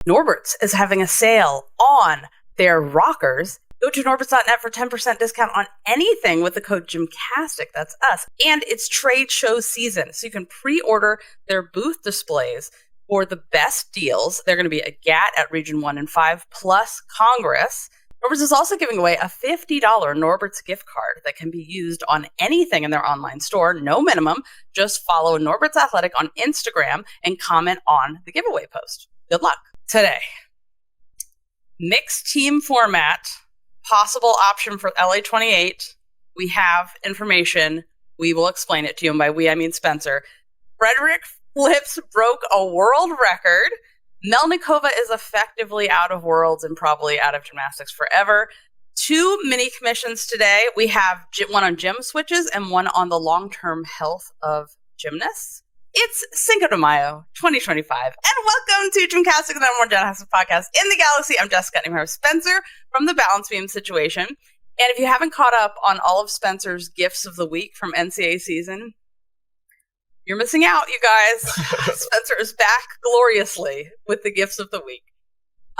Norbert's is having a sale on their rockers. Go to norberts.net for 10% discount on anything with the code GymCastic. That's us. And it's trade show season, so you can pre-order their booth displays for the best deals. They're going to be at GAT at Region 1 and 5, plus Congress. Norbert's is also giving away a $50 Norbert's gift card that can be used on anything in their online store. No minimum. Just follow Norbert's Athletic on Instagram and comment on the giveaway post. Good luck. Today, mixed team format, possible option for LA28. We have information. We will explain it to you. And by we, I mean Spencer. Frederick flips broke a world record. Melnikova is effectively out of Worlds and probably out of gymnastics forever. 2 mini commissions today. We have one on gym switches and one on the long-term health of gymnasts. It's Cinco de Mayo 2025, and welcome to GymCastic, the number one gymnastics podcast in the galaxy. I'm Jessica, and I'm here with Spencer from the Balance Beam Situation. And if you haven't caught up on all of Spencer's gifts of the week from NCAA season, you're missing out, you guys. Spencer is back gloriously with the gifts of the week.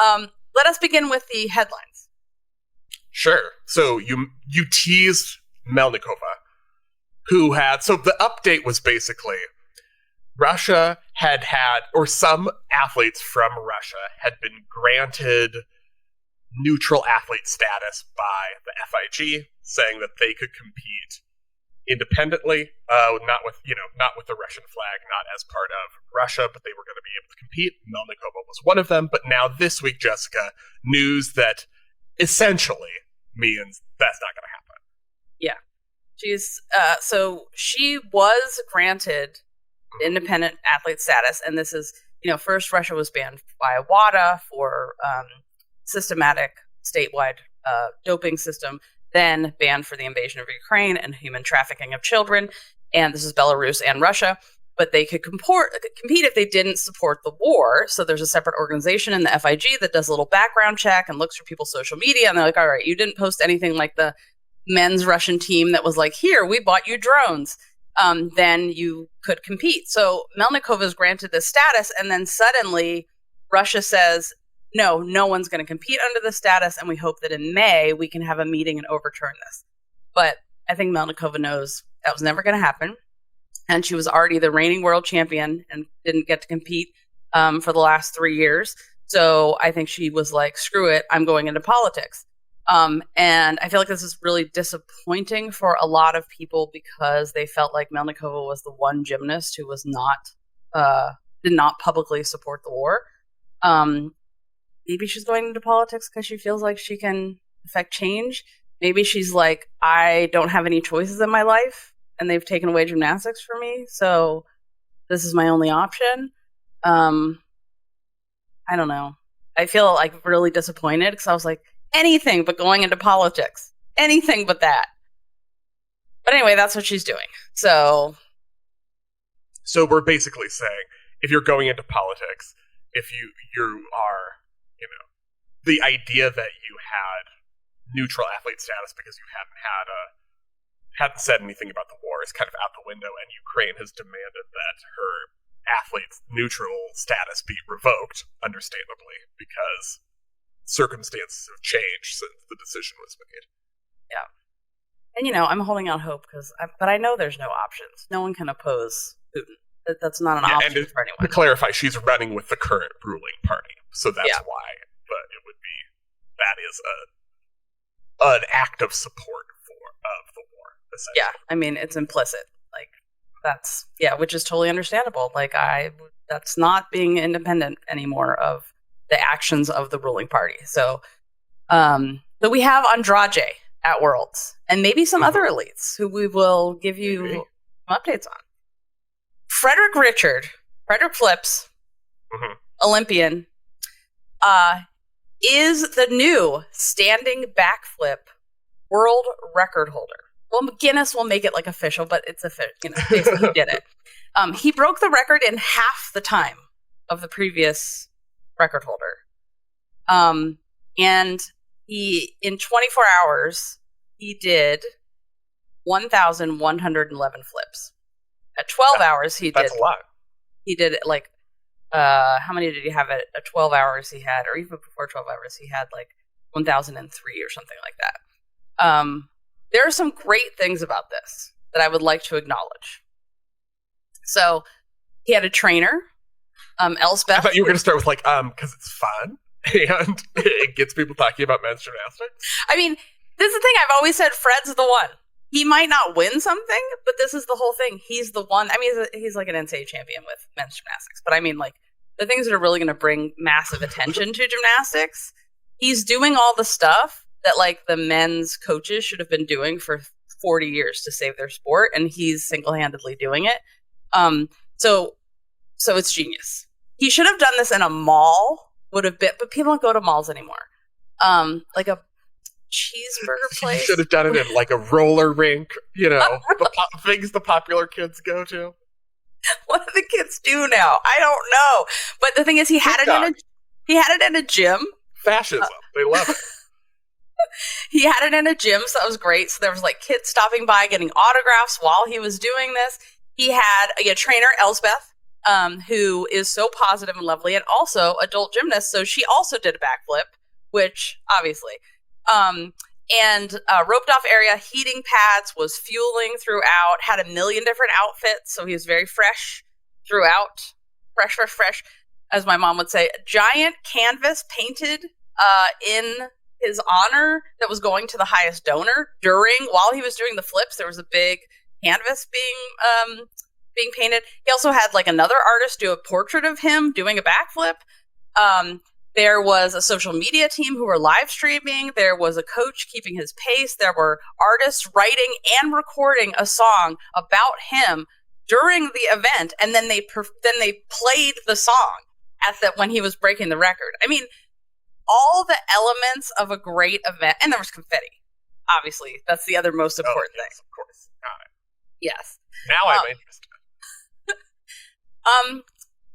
Let us begin with the headlines. Sure. So you teased Melnikova, who had... So the update was basically... Russia or some athletes from Russia had been granted neutral athlete status by the FIG, saying that they could compete independently, not with the Russian flag, not as part of Russia, but they were going to be able to compete. Melnikova was one of them, but now this week, Jessica, news that essentially means that's not going to happen. Yeah, so she was granted independent athlete status, and this is, first Russia was banned by WADA for systematic statewide doping system, then banned for the invasion of Ukraine and human trafficking of children, and this is Belarus and Russia, but they could compete if they didn't support the war. So there's a separate organization in the FIG that does a little background check and looks for people's social media, and they're like, all right, you didn't post anything like the men's Russian team that was like, here, we bought you drones. Then you could compete. So Melnikova is granted this status, and then suddenly Russia says, no one's going to compete under the status, and we hope that in May we can have a meeting and overturn this. But I think Melnikova knows that was never going to happen, and she was already the reigning world champion and didn't get to compete for the last 3 years. So I think she was like, screw it, I'm going into politics. And I feel like this is really disappointing for a lot of people because they felt like Melnikova was the one gymnast who was did not publicly support the war. Maybe she's going into politics because she feels like she can affect change. Maybe she's like, I don't have any choices in my life and they've taken away gymnastics from me, so this is my only option. I don't know. I feel like really disappointed because I was like, anything but going into politics. Anything but that. But anyway, that's what she's doing. So we're basically saying, if you're going into politics, if you are, the idea that you had neutral athlete status because you hadn't said anything about the war is kind of out the window, and Ukraine has demanded that her athlete's neutral status be revoked, understandably, because circumstances have changed since the decision was made. Yeah. And, I'm holding out hope but I know there's no options. No one can oppose Putin. That's not an option for anyone. To clarify, she's running with the current ruling party, so that's why. But that is an act of support of the war, essentially. Yeah, I mean, it's implicit. Which is totally understandable. That's not being independent anymore of the actions of the ruling party. So, but we have Andrade at Worlds, and maybe some other elites who we will give you some updates on. Frederick Richard, Frederick Flips, Olympian, is the new standing backflip world record holder. Well, Guinness will make it official, but it's official. Basically he did it. He broke the record in half the time of the previous record holder. And he, in 24 hours, he did 1,111 flips. At 12 hours, that's a lot. He did how many did he have at 12 hours he had, or even before 12 hours, he had like 1,003 or something like that. There are some great things about this that I would like to acknowledge. So he had a trainer, Elspeth. I thought you were going to start with like, because it's fun and it gets people talking about men's gymnastics. I mean, this is the thing. I've always said Fred's the one. He might not win something, but this is the whole thing. He's the one. I mean, he's like an NCAA champion with men's gymnastics. But I mean, like, the things that are really going to bring massive attention to gymnastics, he's doing all the stuff that, like, the men's coaches should have been doing for 40 years to save their sport, and he's single-handedly doing it. So it's genius. He should have done this in a mall, would have been, but people don't go to malls anymore. Like a cheeseburger place. You should have done it in like a roller rink, the things the popular kids go to. What do the kids do now? I don't know. But the thing is, he had it in a gym. Fascism. They love it. He had it in a gym, so that was great. So there was like kids stopping by getting autographs while he was doing this. He had a trainer, Elspeth, who is so positive and lovely, and also adult gymnast. So she also did a backflip, which obviously. And roped off area, heating pads, was fueling throughout, had a million different outfits, so he was very fresh throughout. Fresh, as my mom would say. A giant canvas painted in his honor that was going to the highest donor. While he was doing the flips, there was a big canvas being painted. He also had like another artist do a portrait of him doing a backflip. There was a social media team who were live streaming. There was a coach keeping his pace. There were artists writing and recording a song about him during the event, and then they played the song when he was breaking the record. I mean, all the elements of a great event, and there was confetti. Obviously, that's the other most important thing. Of course, got it. Yes. Now I'm interested.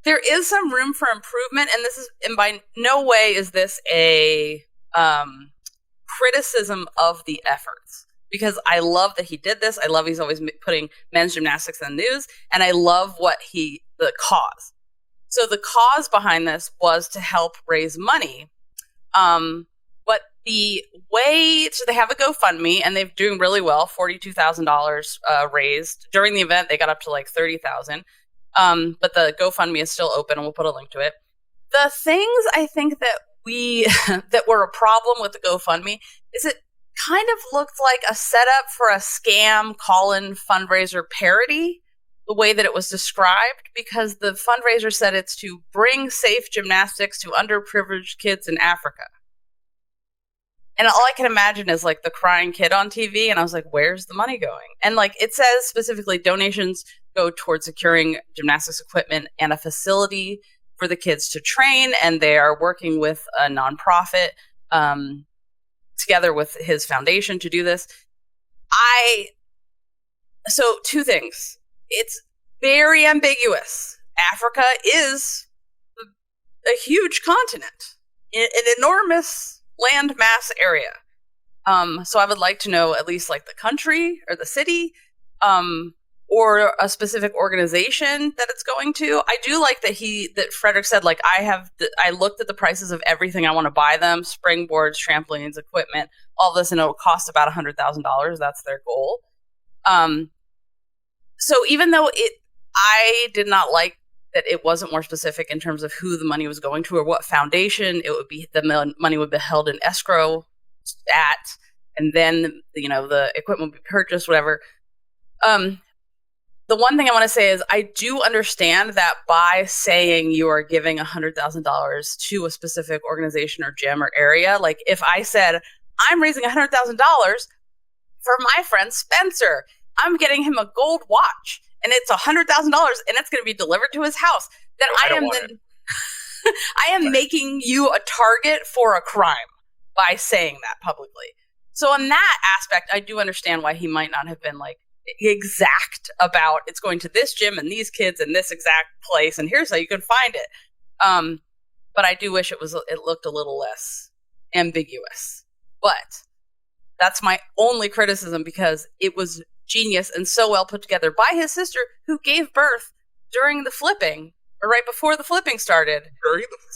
There is some room for improvement, and by no way is this a criticism of the efforts, because I love that he did this. I love he's always putting men's gymnastics in the news, and I love the cause. So the cause behind this was to help raise money. But the way, so they have a GoFundMe, and they're doing really well, $42,000 raised. During the event, they got up to like $30,000. But the GoFundMe is still open, and we'll put a link to it. The things I think that that were a problem with the GoFundMe is it kind of looked like a setup for a scam call-in fundraiser parody, the way that it was described, because the fundraiser said it's to bring safe gymnastics to underprivileged kids in Africa. And all I can imagine is like the crying kid on TV, and I was like, where's the money going? And like it says specifically, donations go towards securing gymnastics equipment and a facility for the kids to train, and they are working with a nonprofit together with his foundation to do this. So two things. It's very ambiguous. Africa is a huge continent, an enormous land mass area. So I would like to know at least like the country or the city, or a specific organization that it's going to. I do like that Frederick said, like, I looked at the prices of everything I want to buy them, springboards, trampolines, equipment, all this, and it'll cost about $100,000. That's their goal. So even though I did not like that it wasn't more specific in terms of who the money was going to or what foundation it would be, the money would be held in escrow at, and then, the equipment would be purchased, whatever. The one thing I want to say is I do understand that by saying you are giving $100,000 to a specific organization or gym or area, like if I said, I'm raising $100,000 for my friend Spencer, I'm getting him a gold watch, and it's $100,000, and it's going to be delivered to his house, then I am making you a target for a crime by saying that publicly. So in that aspect, I do understand why he might not have been like exact about it's going to this gym and these kids in this exact place, and here's how you can find it. But I do wish it looked a little less ambiguous. But that's my only criticism, because it was genius and so well put together by his sister, who gave birth during the flipping or right before the flipping started.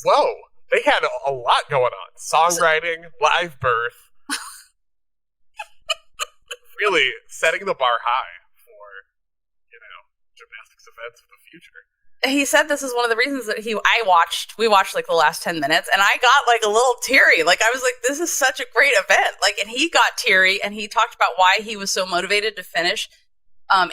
Whoa, they had a lot going on. Songwriting, live birth. Really setting the bar high for, gymnastics events of the future. He said this is one of the reasons that we watched like the last 10 minutes, and I got like a little teary. Like, I was like, this is such a great event. Like, and he got teary, and he talked about why he was so motivated to finish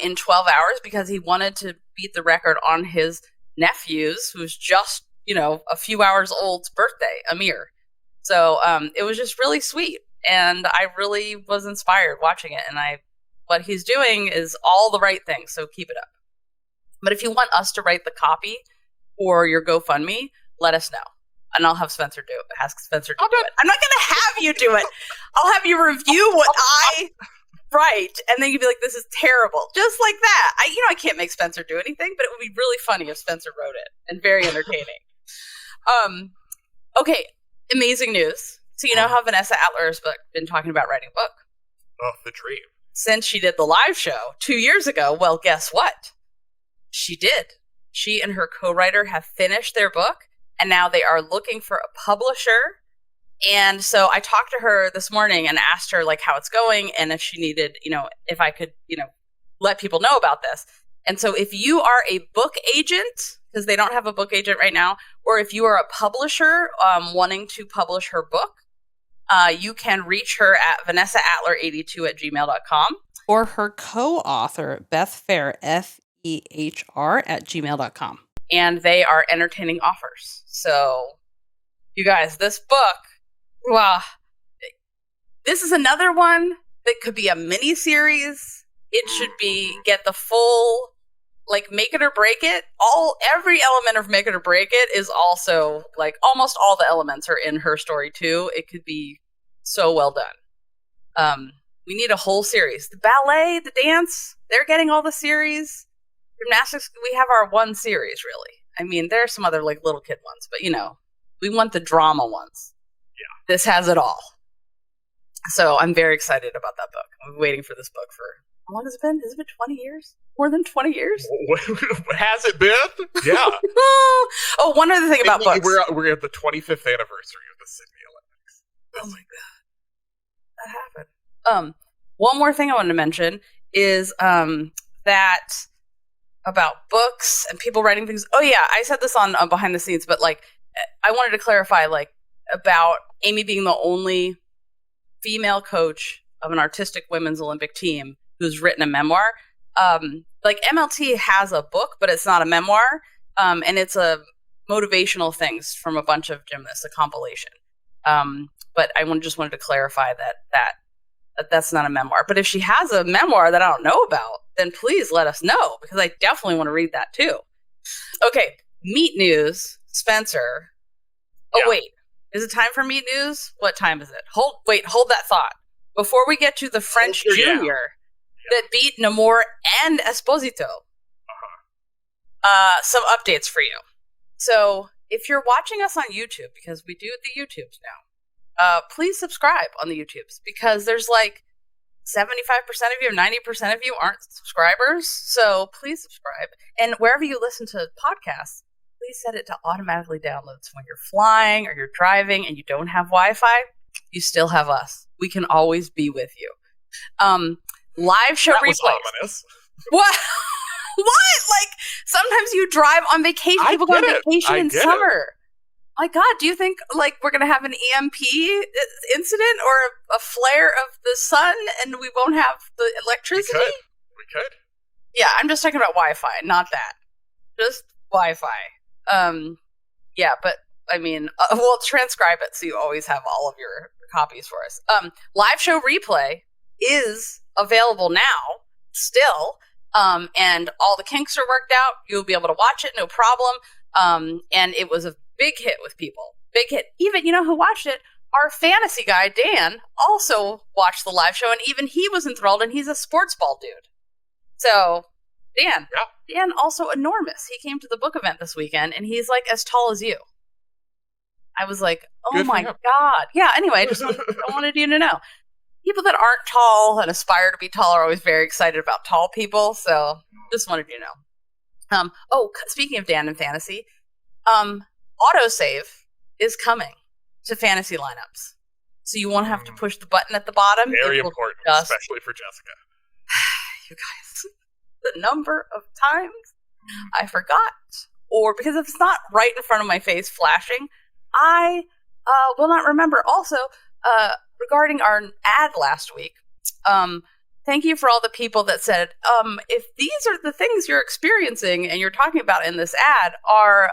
in 12 hours, because he wanted to beat the record on his nephew's, who's just, a few hours old's birthday, Amir. So it was just really sweet. And I really was inspired watching it. And what he's doing is all the right things. So keep it up. But if you want us to write the copy for your GoFundMe, let us know. And I'll have Spencer do it. Ask Spencer to do it. I'm not going to have you do it. I'll have you review what I write. And then you'd be like, this is terrible. Just like that. I can't make Spencer do anything, but it would be really funny if Spencer wrote it. And very entertaining. Okay. Amazing news. So you know how Vanessa Atler has been talking about writing a book? Oh, the dream. Since she did the live show 2 years ago, well, guess what? She did. She and her co-writer have finished their book, and now they are looking for a publisher. And so I talked to her this morning and asked her like how it's going, and if she needed, if I could, let people know about this. And so if you are a book agent, because they don't have a book agent right now, or if you are a publisher wanting to publish her book, you can reach her at vanessaatler82@gmail.com. Or her co-author, Beth Fair, FEHR@gmail.com. And they are entertaining offers. So, you guys, this book, wow, this is another one that could be a mini series. It should get the full, like, make it or break it. Every element of make it or break it is also, like, almost all the elements are in her story too. It could be so well done. We need a whole series. The ballet, the dance, they're getting all the series. Gymnastics, we have our one series, really. I mean, there are some other, like, little kid ones, but, we want the drama ones. Yeah. This has it all. So I'm very excited about that book. I'm waiting for this book for, how long has it been? Has it been 20 years? More than 20 years? Has it been? Yeah. Oh, one other thing about books. We're at the 25th anniversary of the Sydney Olympics. Oh my God. That happened. One more thing I wanted to mention is that about books and people writing things. Oh yeah, I said this on behind the scenes, but like I wanted to clarify like about Amy being the only female coach of an artistic women's Olympic team who's written a memoir. Like MLT has a book, but it's not a memoir, and it's a motivational things from a bunch of gymnasts, a compilation. But I just wanted to clarify that's not a memoir. But if she has a memoir that I don't know about, then please let us know, because I definitely want to read that too. Okay, meat news, Spencer. Oh, yeah. Wait. Is it time for meat news? What time is it? Hold that thought. Before we get to the French junior that beat Namor and Esposito, some updates for you. So if you're watching us on YouTube, because we do the YouTubes now, please subscribe on the YouTubes, because there's like 75% of you or 90% of you aren't subscribers. So please subscribe. And wherever you listen to podcasts, please set it to automatically download. So when you're flying or you're driving and you don't have Wi-Fi, you still have us. We can always be with you. Live show replays. That was ominous. What? What? Like, sometimes you drive on vacation. People go on vacation in summer. My God, do you think, like, we're going to have an EMP incident or a flare of the sun and we won't have the electricity? We could. Yeah, I'm just talking about Wi-Fi, not that. Just Wi-Fi. Yeah, but, I mean, we'll transcribe it so you always have all of your copies for us. Live show replay is available now, still, and all the kinks are worked out. You'll be able to watch it, no problem. And it was a big hit with people. Big hit. Even, you know who watched it? Our fantasy guy, Dan, also watched the live show, and even he was enthralled, and he's a sports ball dude. So, Dan. Yeah. Dan, also enormous. He came to the book event this weekend, and he's, like, as tall as you. I was like, oh my God. Yeah, anyway, I wanted you to know. People that aren't tall and aspire to be tall are always very excited about tall people, so just wanted you to know. Speaking of Dan and fantasy, autosave is coming to fantasy lineups. So you won't have to push the button at the bottom. Very important, especially for Jessica. You guys, the number of times I forgot, or because if it's not right in front of my face flashing, I will not remember. Also, regarding our ad last week, thank you for all the people that said, if these are the things you're experiencing and you're talking about in this ad are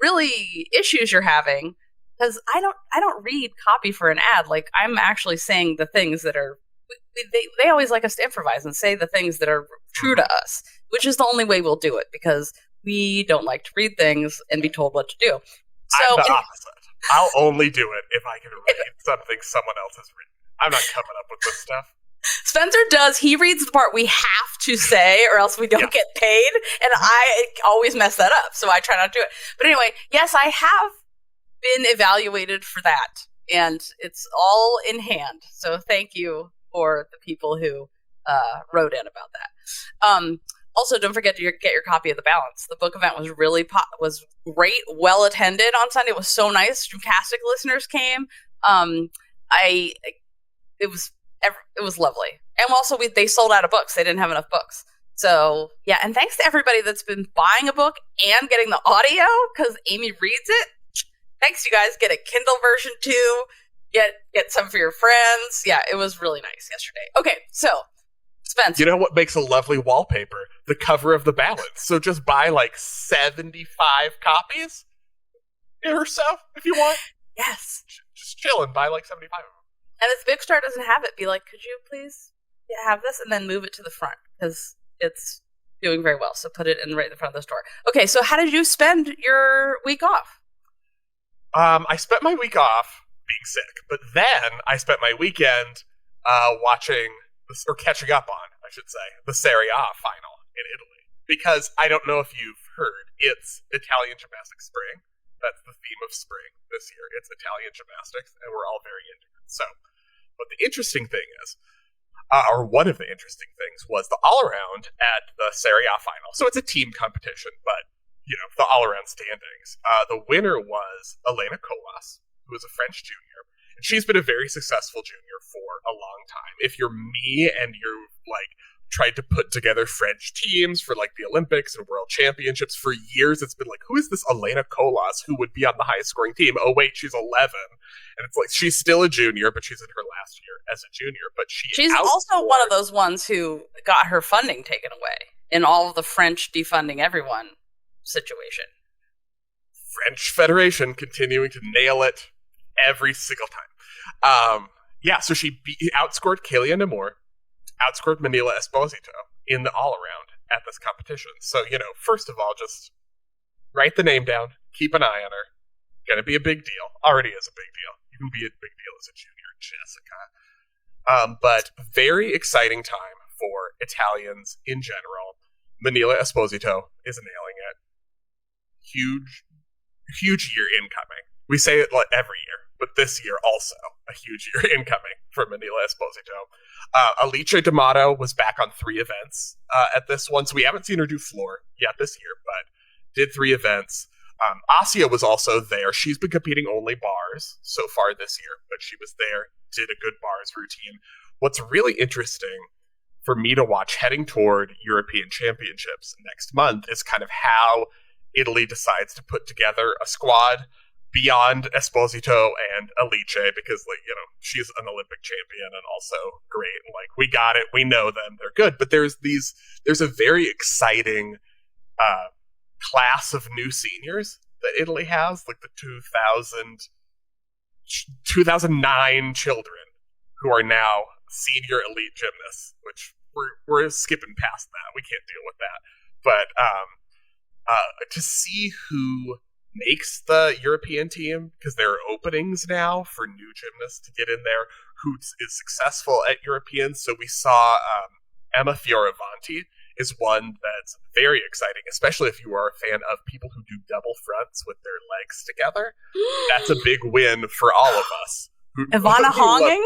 really issues you're having, because I don't read copy for an ad. Like, I'm actually saying the things that are, they always like us to improvise and say the things that are true to us, which is the only way we'll do it, because we don't like to read things and be told what to do. So, I'm the opposite. I'll only do it if I can read something someone else has written. I'm not coming up with this stuff. Spencer does. He reads the part we have to say or else we don't get paid. And I always mess that up. So I try not to do it. But anyway, yes, I have been evaluated for that. And it's all in hand. So thank you for the people who wrote in about that. Also, don't forget to get your copy of The Balance. The book event was really was great, well attended on Sunday. It was so nice. GymCastic listeners came. It was lovely. And also, they sold out of books. They didn't have enough books. So yeah, and thanks to everybody that's been buying a book and getting the audio, because Amy reads it. Thanks, you guys. Get a Kindle version too. Get some for your friends. Yeah, it was really nice yesterday. Okay, so Spence, you know what makes a lovely wallpaper? The cover of The Balance. So just buy like 75 copies or so if you want. Yes. Just chill and buy like 75 of them. And if Big Star doesn't have it, be like, could you please have this? And then move it to the front, because it's doing very well. So put it right in the front of the store. Okay, so how did you spend your week off? I spent my week off being sick, but then I spent my weekend watching, or catching up on, I should say, the Serie A final in Italy. Because I don't know if you've heard, it's Italian Gymnastics Spring. That's the theme of spring this year. It's Italian Gymnastics, and we're all very into it. So, but the interesting thing is, or one of the interesting things, was the all-around at the Serie A final. So it's a team competition, but, you know, the all-around standings. The winner was Elena Colas, who is a French junior. And she's been a very successful junior for a long time. If you're me and you're, like, tried to put together French teams for, like, the Olympics and World Championships for years, it's been like, who is this Elena Colas who would be on the highest scoring team? Oh, wait, she's 11. And it's like, she's still a junior, but she's in her last year as a junior. But she's also one of those ones who got her funding taken away in all of the French defunding everyone situation. French Federation continuing to nail it every single time. So she outscored Kaylia Namor, outscored Manila Esposito in the all-around at this competition. So, you know, first of all, just write the name down, keep an eye on her. Gonna be a big deal. Already is a big deal. You can be a big deal as a junior, Jessica. But very exciting time for Italians in general. Manila Esposito is nailing it. Huge year incoming. We say it like every year, but this year also a huge year incoming for Manila Esposito. Alice D'Amato was back on 3 events at this one, so we haven't seen her do floor yet this year, but did 3 events. Asia was also there. She's been competing only bars so far this year, but she was there, did a good bars routine. What's really interesting for me to watch heading toward European Championships next month is kind of how Italy decides to put together a squad beyond Esposito and Alice, because, like, you know, she's an Olympic champion and also great. And, like, we got it, we know them, they're good. But there's a very exciting class of new seniors that Italy has, like the 2009 children who are now senior elite gymnasts, which we're skipping past that. We can't deal with that. But to see who makes the European team, because there are openings now for new gymnasts to get in there who is successful at Europeans. So we saw Emma Fioravanti is one that's very exciting, especially if you are a fan of people who do double fronts with their legs together. That's a big win for all of us. Ivana Honging?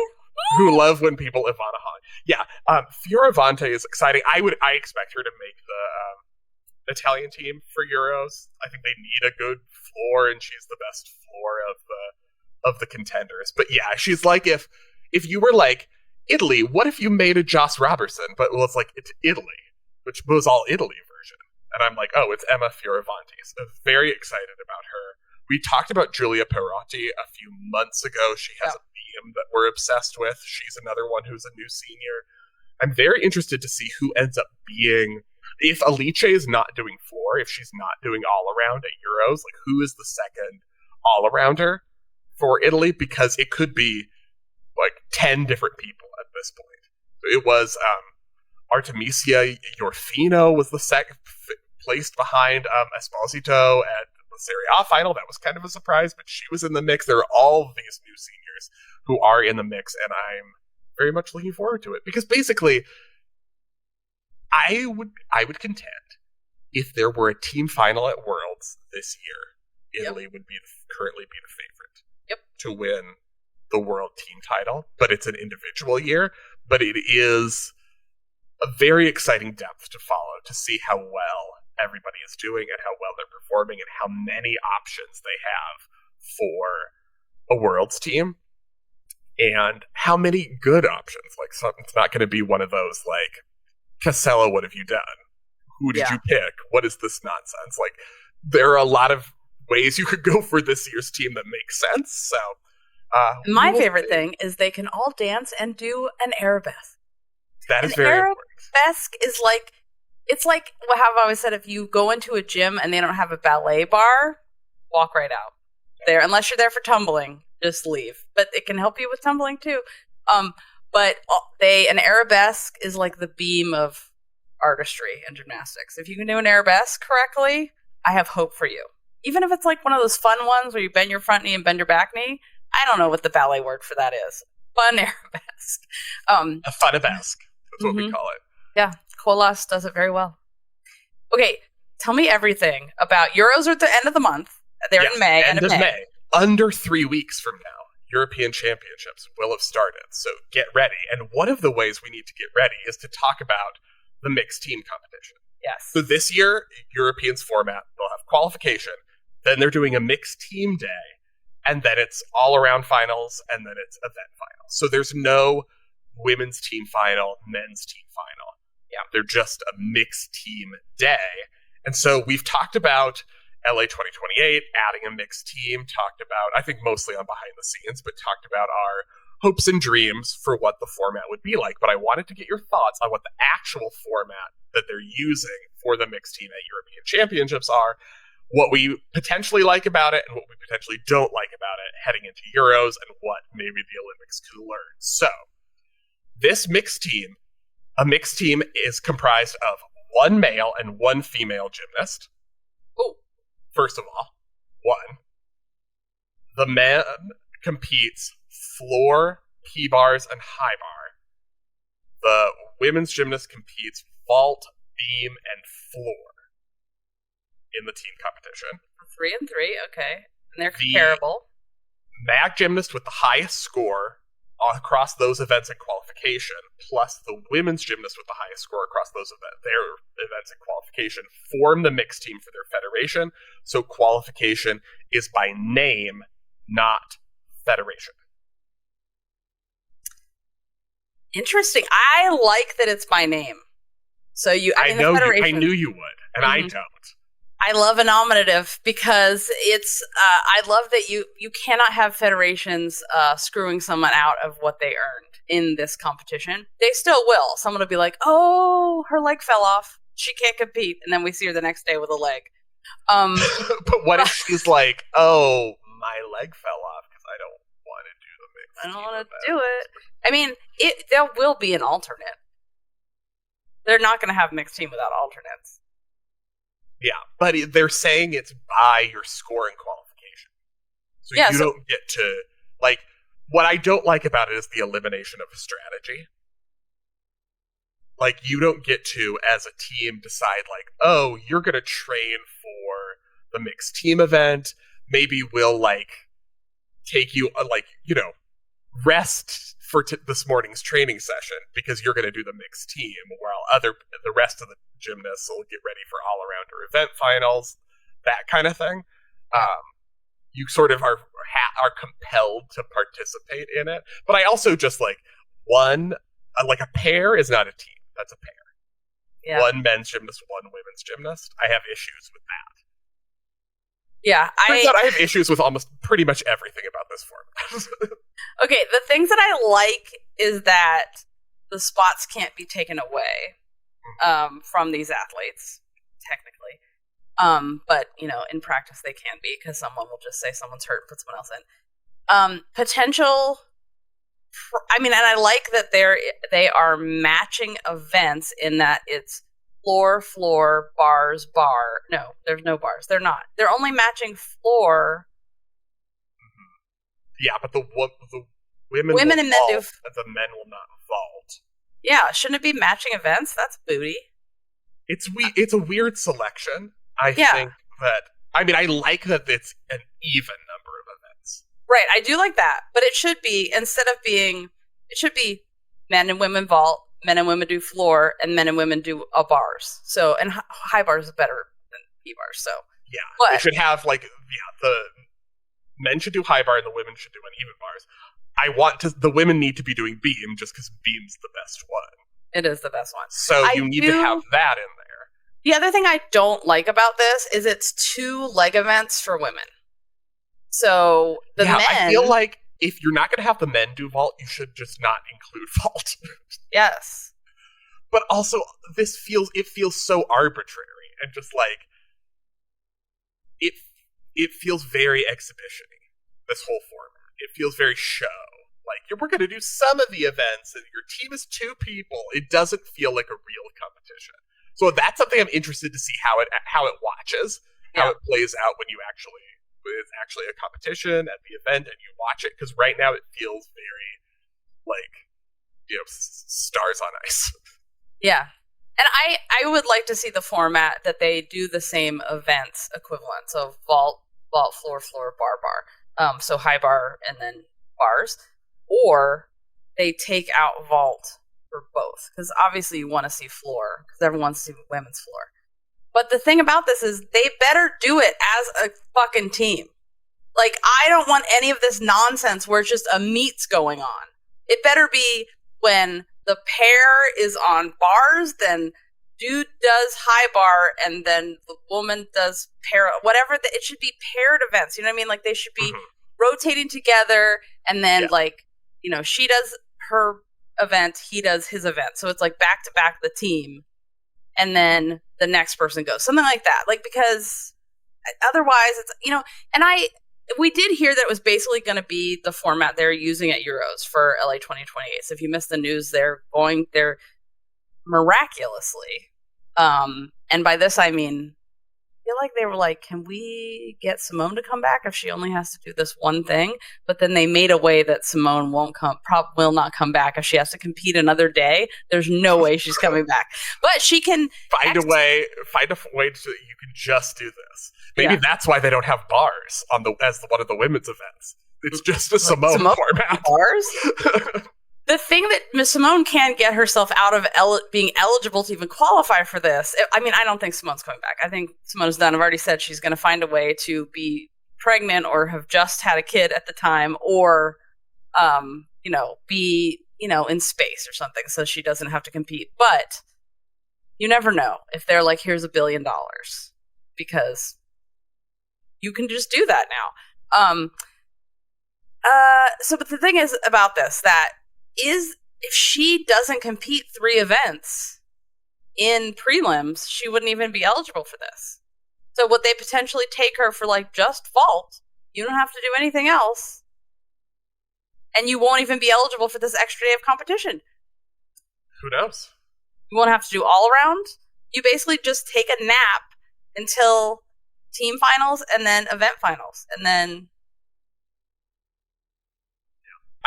Who love when people Ivana Hong. Yeah, Fioravanti is exciting. I expect her to make Italian team for Euros. I think they need a good floor, and she's the best floor of the contenders. But yeah, she's like if you were like Italy, what if you made a Joss Robertson? But well, it's like it's Italy, which was all Italy version. And I'm like, oh, it's Emma Fioravanti. So I'm very excited about her. We talked about Giulia Perotti a few months ago. She has a beam that we're obsessed with. She's another one who's a new senior. I'm very interested to see who ends up being, if Alice is not doing floor, if she's not doing all around at Euros, like who is the second all arounder for Italy? Because it could be like 10 different people at this point. So it was Artemisia Yorfino was the second placed behind Esposito at the Serie A final. That was kind of a surprise, but she was in the mix. There are all of these new seniors who are in the mix, and I'm very much looking forward to it because basically I would contend if there were a team final at Worlds this year, Italy would currently be the favorite to win the world team title, but it's an individual year, but it is a very exciting depth to follow to see how well everybody is doing and how well they're performing and how many options they have for a world's team and how many good options. Like it's not going to be one of those like, Casella, what have you done? Who did you pick? What is this nonsense? Like there are a lot of ways you could go for this year's team that makes sense. So my favorite thing is they can all dance and do an arabesque. That is very important. Arabesque is like, it's like how I've always said, if you go into a gym and they don't have a ballet bar, walk right out there. Unless you're there for tumbling, just leave. But it can help you with tumbling too. But an arabesque is like the beam of artistry in gymnastics. If you can do an arabesque correctly, I have hope for you. Even if it's like one of those fun ones where you bend your front knee and bend your back knee. I don't know what the ballet word for that is. Fun arabesque. A funabesque. That's what we call it. Yeah, Colas does it very well. Okay, tell me everything about Euros are at the end of the month. They're in May. End of May. Under 3 weeks from now, European Championships will have started. So get ready. And one of the ways we need to get ready is to talk about the mixed team competition. Yes. So this year, Europeans format, they'll have qualification. Then they're doing a mixed team day. And then it's all around finals. And then it's event finals. So there's no women's team final, men's team final. Yeah, they're just a mixed team day. And so we've talked about LA 2028, adding a mixed team, talked about, I think mostly on behind the scenes, but talked about our hopes and dreams for what the format would be like. But I wanted to get your thoughts on what the actual format that they're using for the mixed team at European Championships are, what we potentially like about it and what we potentially don't like about it heading into Euros, and what maybe the Olympics could learn. So this mixed team, a mixed team is comprised of one male and one female gymnast. Oh, first of all, the man competes floor, P-bars, and high bar. The women's gymnast competes vault, beam, and floor in the team competition. 3 and 3, okay. And they're comparable. The mag gymnast with the highest score across those events in qualification, plus the women's gymnast with the highest score across their events in qualification, form the mixed team for their federation. So qualification is by name, not federation. Interesting. I like that it's by name. So I knew you would, and I don't. I love a nominative because it's. I love that you cannot have federations screwing someone out of what they earned in this competition. They still will. Someone will be like, "Oh, her leg fell off. She can't compete," and then we see her the next day with a leg. But what if she's like, "Oh, my leg fell off because I don't want to do the mixed team. I don't want to do it." I mean, there will be an alternate. They're not going to have mixed team without alternates. Yeah, but they're saying it's by your score in qualification. So you don't get to, like, what I don't like about it is the elimination of a strategy. Like, you don't get to, as a team, decide, like, oh, you're going to train for the mixed team event. Maybe we'll, like, take you, rest for this morning's training session because you're going to do the mixed team while the rest of the gymnasts will get ready for all-around or event finals, that kind of thing. You sort of are compelled to participate in it. But I also just like a pair is not a team. That's a pair. Yeah. One men's gymnast, one women's gymnast. I have issues with that. Yeah, Turns out I have issues with almost pretty much everything about this format. Okay, the things that I like is that the spots can't be taken away from these athletes, technically. But, in practice they can be because someone will just say someone's hurt and put someone else in. Potential... and I like that they are matching events in that it's floor, bars, bar. No, there's no bars. They're not. They're only matching floor. Yeah, but the women and men do. The men will not vault. Yeah, shouldn't it be matching events? That's booty. It's a weird selection. I think that. I like that it's an even number of events. Right, I do like that, but it should be it should be men and women vault, men and women do floor, and men and women do bars. So, and high bars is better than B bars. So yeah, but they should have the men should do high bar and the women should do uneven bars. The women need to be doing beam just because beam's the best one. It is the best one. So you need to have that in there. The other thing I don't like about this is it's 2 leg events for women. So men... I feel like if you're not going to have the men do vault, you should just not include vault. Yes. But also, it feels so arbitrary and just like... It feels very exhibition-y, this whole format. It feels very show. Like, we're going to do some of the events, and your team is 2 people. It doesn't feel like a real competition. So that's something I'm interested to see how it watches, how it plays out when it's actually a competition at the event and you watch it. Because right now it feels very stars on ice. Yeah. And I would like to see the format that they do the same events equivalent. So vault, floor, bar. So high bar and then bars. Or they take out vault for both. Because obviously you want to see floor. Because everyone wants to see women's floor. But the thing about this is they better do it as a fucking team. Like, I don't want any of this nonsense where it's just a meets going on. It better be when the pair is on bars, then dude does high bar, and then the woman does pair, whatever. It should be paired events. You know what I mean? Like, they should be rotating together, and then, she does her event, he does his event. So it's like back to back the team, and then the next person goes. Something like that. Like, because otherwise it's, and we did hear that it was basically going to be the format they're using at Euros for LA 2028. So if you missed the news, they're miraculously. And by this, I mean, I feel like they were like, can we get Simone to come back if she only has to do this one thing? But then they made a way that Simone will not come back if she has to compete another day. There's no way she's coming back. But she can find a way so that you can just do this. Maybe that's why they don't have bars as one of the women's events. It's just a Simone format. Bars? The thing that Miss Simone can't get herself out of being eligible to even qualify for this. I don't think Simone's coming back. I think Simone's done. I've already said she's going to find a way to be pregnant or have just had a kid at the time, or, be, in space or something so she doesn't have to compete. But you never know if they're like, here's $1 billion, because you can just do that now. But the thing is about this, that is, if she doesn't compete 3 events in prelims, she wouldn't even be eligible for this. So would they potentially take her for just vault? You don't have to do anything else. And you won't even be eligible for this extra day of competition. Who knows? You won't have to do all around. You basically just take a nap until team finals and then event finals. And then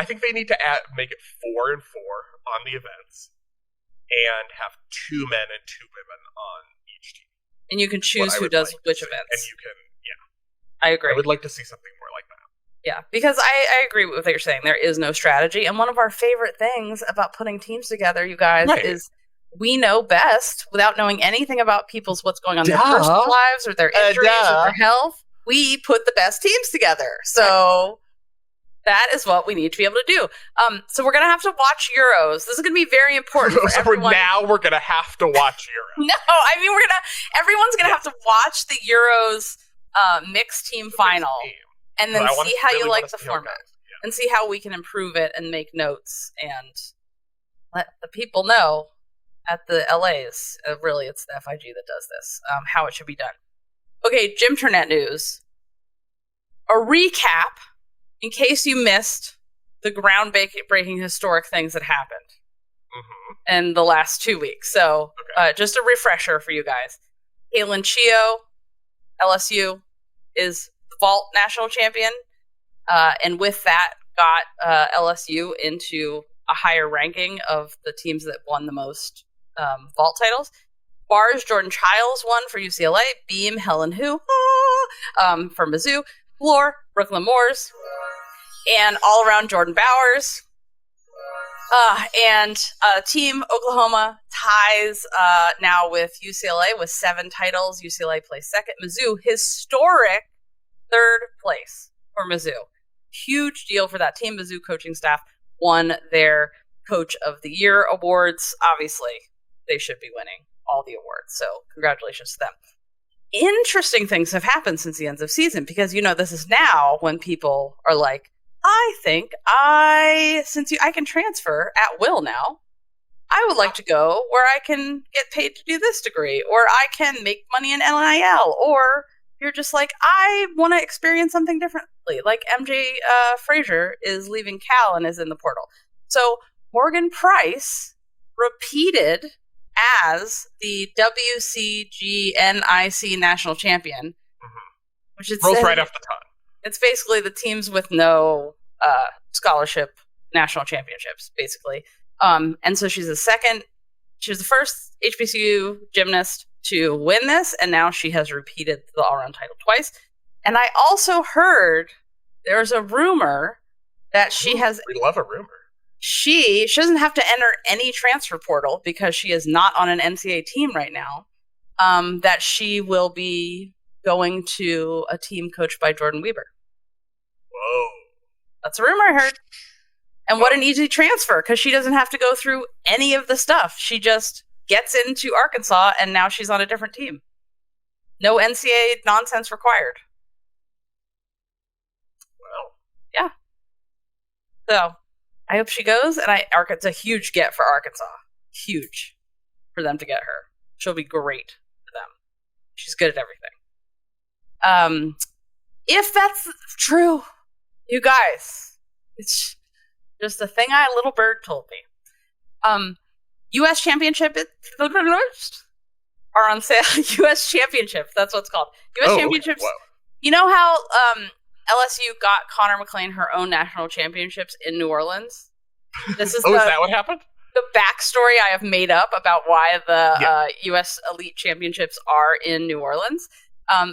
I think they need to make it 4 and 4 on the events, and have 2 men and 2 women on each team. And you can choose who does which events. And you can, I agree. I would like to see something more like that. Yeah, because I agree with what you're saying. There is no strategy. And one of our favorite things about putting teams together, you guys, is we know best without knowing anything about what's going on in their personal lives or their injuries or their health. We put the best teams together. So that is what we need to be able to do. So we're going to have to watch Euros. This is going to be very important for everyone. Now we're going to have to watch Euros. No, I mean, everyone's going to have to watch the Euros mixed team final. And then see how you like the format. And see how we can improve it and make notes and let the people know at the LAs. Really, it's the FIG that does this. How it should be done. Okay, Gymternet news. A recap, in case you missed the groundbreaking historic things that happened in the last 2 weeks. So, just a refresher for you guys. Kaylin Chio, LSU, is vault national champion, and with that got LSU into a higher ranking of the teams that won the most vault titles. Bars, Jordan Childs won for UCLA. Beam, Helen Hu for Mizzou. Floor, Brooklyn Moores. And all around, Jordan Bowers. And Team Oklahoma ties now with UCLA with 7 titles. UCLA placed second. Mizzou, historic 3rd place for Mizzou. Huge deal for that team. Mizzou coaching staff won their Coach of the Year awards. Obviously, they should be winning all the awards. So congratulations to them. Interesting things have happened since the end of season because, this is now when people are like, I think since I can transfer at will now, I would like to go where I can get paid to do this degree, or I can make money in NIL, or you're just like, I want to experience something differently. Like MJ Frazier is leaving Cal and is in the portal. So Morgan Price repeated as the WCGNIC national champion, which is rolls right off the tongue. It's basically the teams with no scholarship national championships, basically. And so she was the first HBCU gymnast to win this, and now she has repeated the all-around title twice. And I also heard there's a rumor that we love a rumor. She doesn't have to enter any transfer portal because she is not on an NCAA team right now, that she will be going to a team coached by Jordan Weber. Whoa. That's a rumor I heard. And what an easy transfer, because she doesn't have to go through any of the stuff. She just gets into Arkansas, and now she's on a different team. No NCAA nonsense required. Wow. Yeah. So, I hope she goes, and it's a huge get for Arkansas. Huge for them to get her. She'll be great for them. She's good at everything. If that's true, you guys, it's just a thing a little bird told me. U.S. Championship are on sale. U.S. Championships, that's what it's called. U.S. Championships. Wow. You know how LSU got Connor McLean her own national championships in New Orleans? This is is that what happened? The backstory I have made up about why the U.S. Elite Championships are in New Orleans.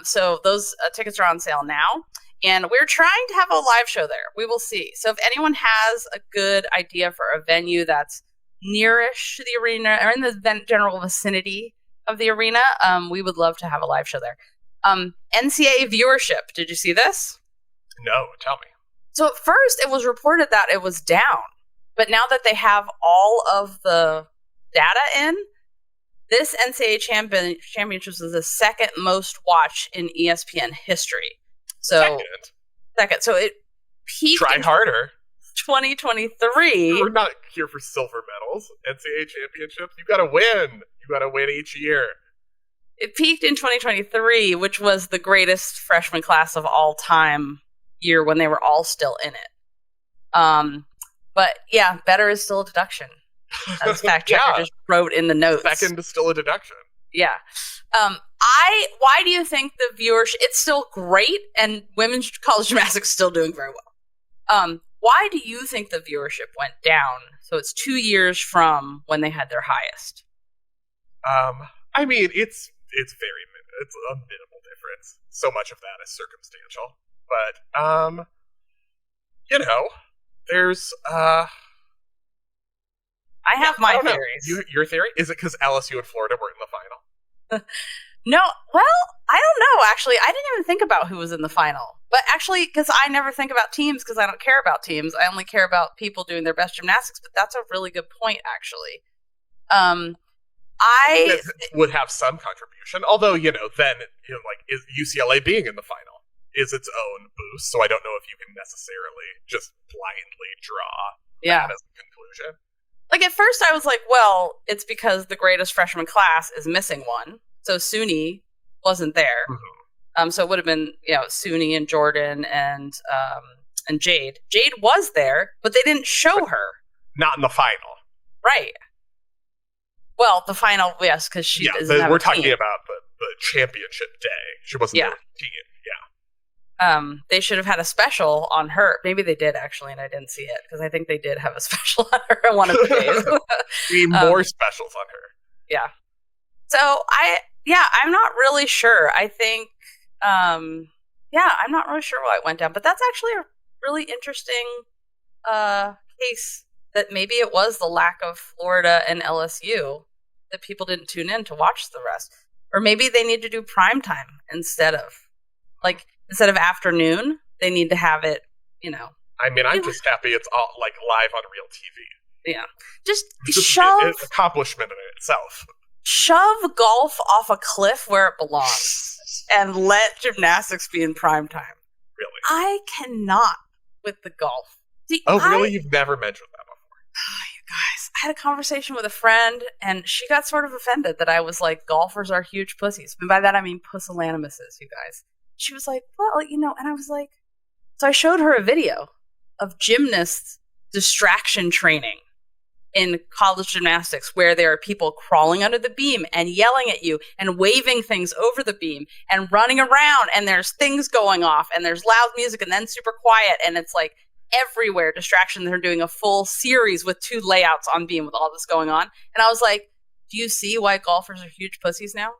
So those tickets are on sale now. And we're trying to have a live show there. We will see. So if anyone has a good idea for a venue that's nearish to the arena or in the general vicinity of the arena, we would love to have a live show there. NCAA viewership. Did you see this? No, tell me. So at first it was reported that it was down. But now that they have all of the data in, this NCAA Championships is the second most watched in ESPN history. So second. So it peaked. Try harder. 2023. We're not here for silver medals. NCAA Championships. You got to win. You got to win each year. It peaked in 2023, which was the greatest freshman class of all time year when they were all still in it. But yeah, better is still a deduction. As fact checker just wrote in the notes. Second is still a deduction. Yeah. Why do you think the viewership, it's still great and women's college gymnastics is still doing very well. Why do you think the viewership went down? So it's 2 years from when they had their highest. I mean, it's a minimal difference. So much of that is circumstantial. But there's I have my I don't know. theories. Your theory? Is it because LSU and Florida were in the final? No, well, I don't know, actually. I didn't even think about who was in the final. But actually, because I never think about teams because I don't care about teams. I only care about people doing their best gymnastics. But that's a really good point, actually. I would have some contribution. Although, then, is UCLA being in the final is its own boost. So I don't know if you can necessarily just blindly draw that as a conclusion. Like, at first I was like, well, it's because the greatest freshman class is missing one. So Suni wasn't there. Mm-hmm. So it would have been, Suni and Jordan and Jade. Jade was there, but they didn't show her. Not in the final. Right. Well, the final, yes, because she doesn't have we're a team. talking about the championship day. She wasn't there with the team. Yeah. They should have had a special on her. Maybe they did, actually, and I didn't see it, because I think they did have a special on her on one of the days. We need more specials on her. Yeah. So, I'm not really sure. I think, I'm not really sure why it went down, but that's actually a really interesting case that maybe it was the lack of Florida and LSU that people didn't tune in to watch the rest. Or maybe they need to do primetime instead of afternoon, they need to have it, I mean, I'm just happy it's all live on real TV. Yeah. Just shove an accomplishment in itself. Shove golf off a cliff where it belongs and let gymnastics be in primetime. Really? I cannot with the golf. See, really? You've never mentioned that before. You guys, I had a conversation with a friend, and she got sort of offended that I was like, golfers are huge pussies. And by that, I mean pusillanimouses, you guys. She was like, well, and I was like, so I showed her a video of gymnasts distraction training in college gymnastics where there are people crawling under the beam and yelling at you and waving things over the beam and running around, and there's things going off and there's loud music and then super quiet, and it's like everywhere distraction. They're doing a full series with 2 layouts on beam with all this going on. And I was like, do you see why golfers are huge pussies now?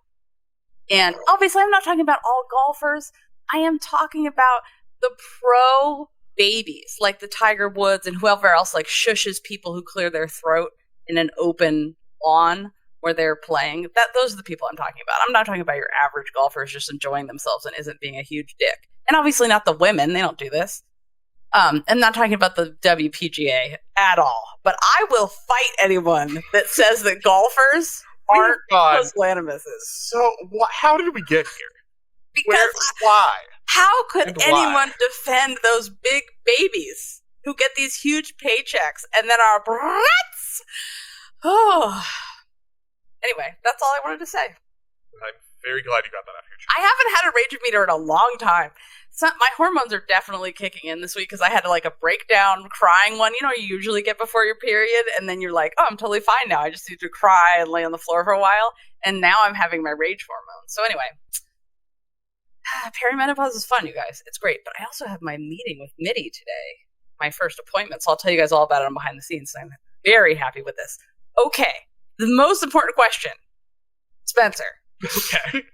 And obviously I'm not talking about all golfers. I am talking about the pro babies, like the Tiger Woods and whoever else shushes people who clear their throat in an open lawn where they're playing. Those are the people I'm talking about. I'm not talking about your average golfers just enjoying themselves and isn't being a huge dick. And obviously not the women. They don't do this. I'm not talking about the WPGA at all. But I will fight anyone that says that golfers aren't pusillanimouses. So how did we get here? Because why? How could anyone defend those big babies who get these huge paychecks and then are brats? Oh. Anyway, that's all I wanted to say. I'm very glad you got that out of your chest. I haven't had a rage meter in a long time. My hormones are definitely kicking in this week because I had a breakdown crying one. You usually get before your period, and then you're like, oh, I'm totally fine now. I just need to cry and lay on the floor for a while. And now I'm having my rage hormones. So anyway, perimenopause is fun, you guys. It's great. But I also have my meeting with Mitty today, my first appointment. So I'll tell you guys all about it on behind the scenes. I'm very happy with this. Okay, the most important question. Spencer. Okay.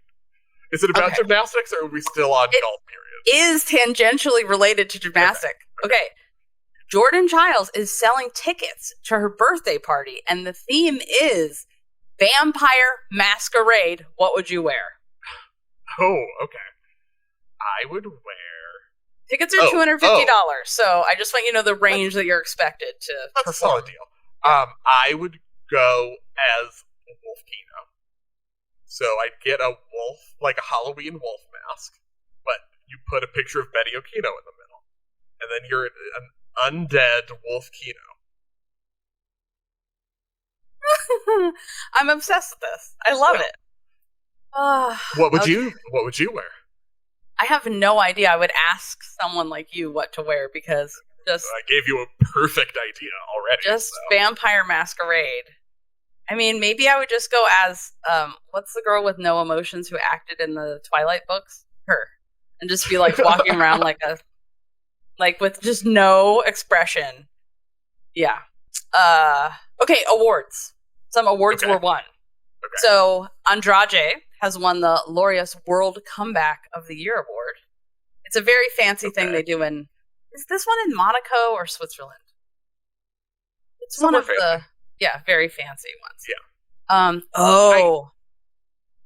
Is it about gymnastics, or are we still on golf period? Is tangentially related to gymnastics. Okay. Jordan Childs is selling tickets to her birthday party, and the theme is Vampire Masquerade. What would you wear? Oh, okay. I would wear... Tickets are $250, so I just want you to know the range that you're expected to perform. That's a solid deal. I would go as Wolf Kino. So I'd get a wolf, like a Halloween wolf mask, but you put a picture of Betty Okino in the middle, and then you're an undead Wolf Kino. I'm obsessed with this. I love it. What would you wear? I have no idea. I would ask someone like you what to wear because I gave you a perfect idea already. Just Vampire Masquerade. I mean, maybe I would just go as what's the girl with no emotions who acted in the Twilight books? Her. And just be walking around with just no expression. Yeah. Okay, awards. Some awards were won. Okay. So Andrade has won the Laureus World Comeback of the Year award. It's a very fancy thing they do in Is this one in Monaco or Switzerland? It's Somewhere one of fancy. very fancy ones. Yeah.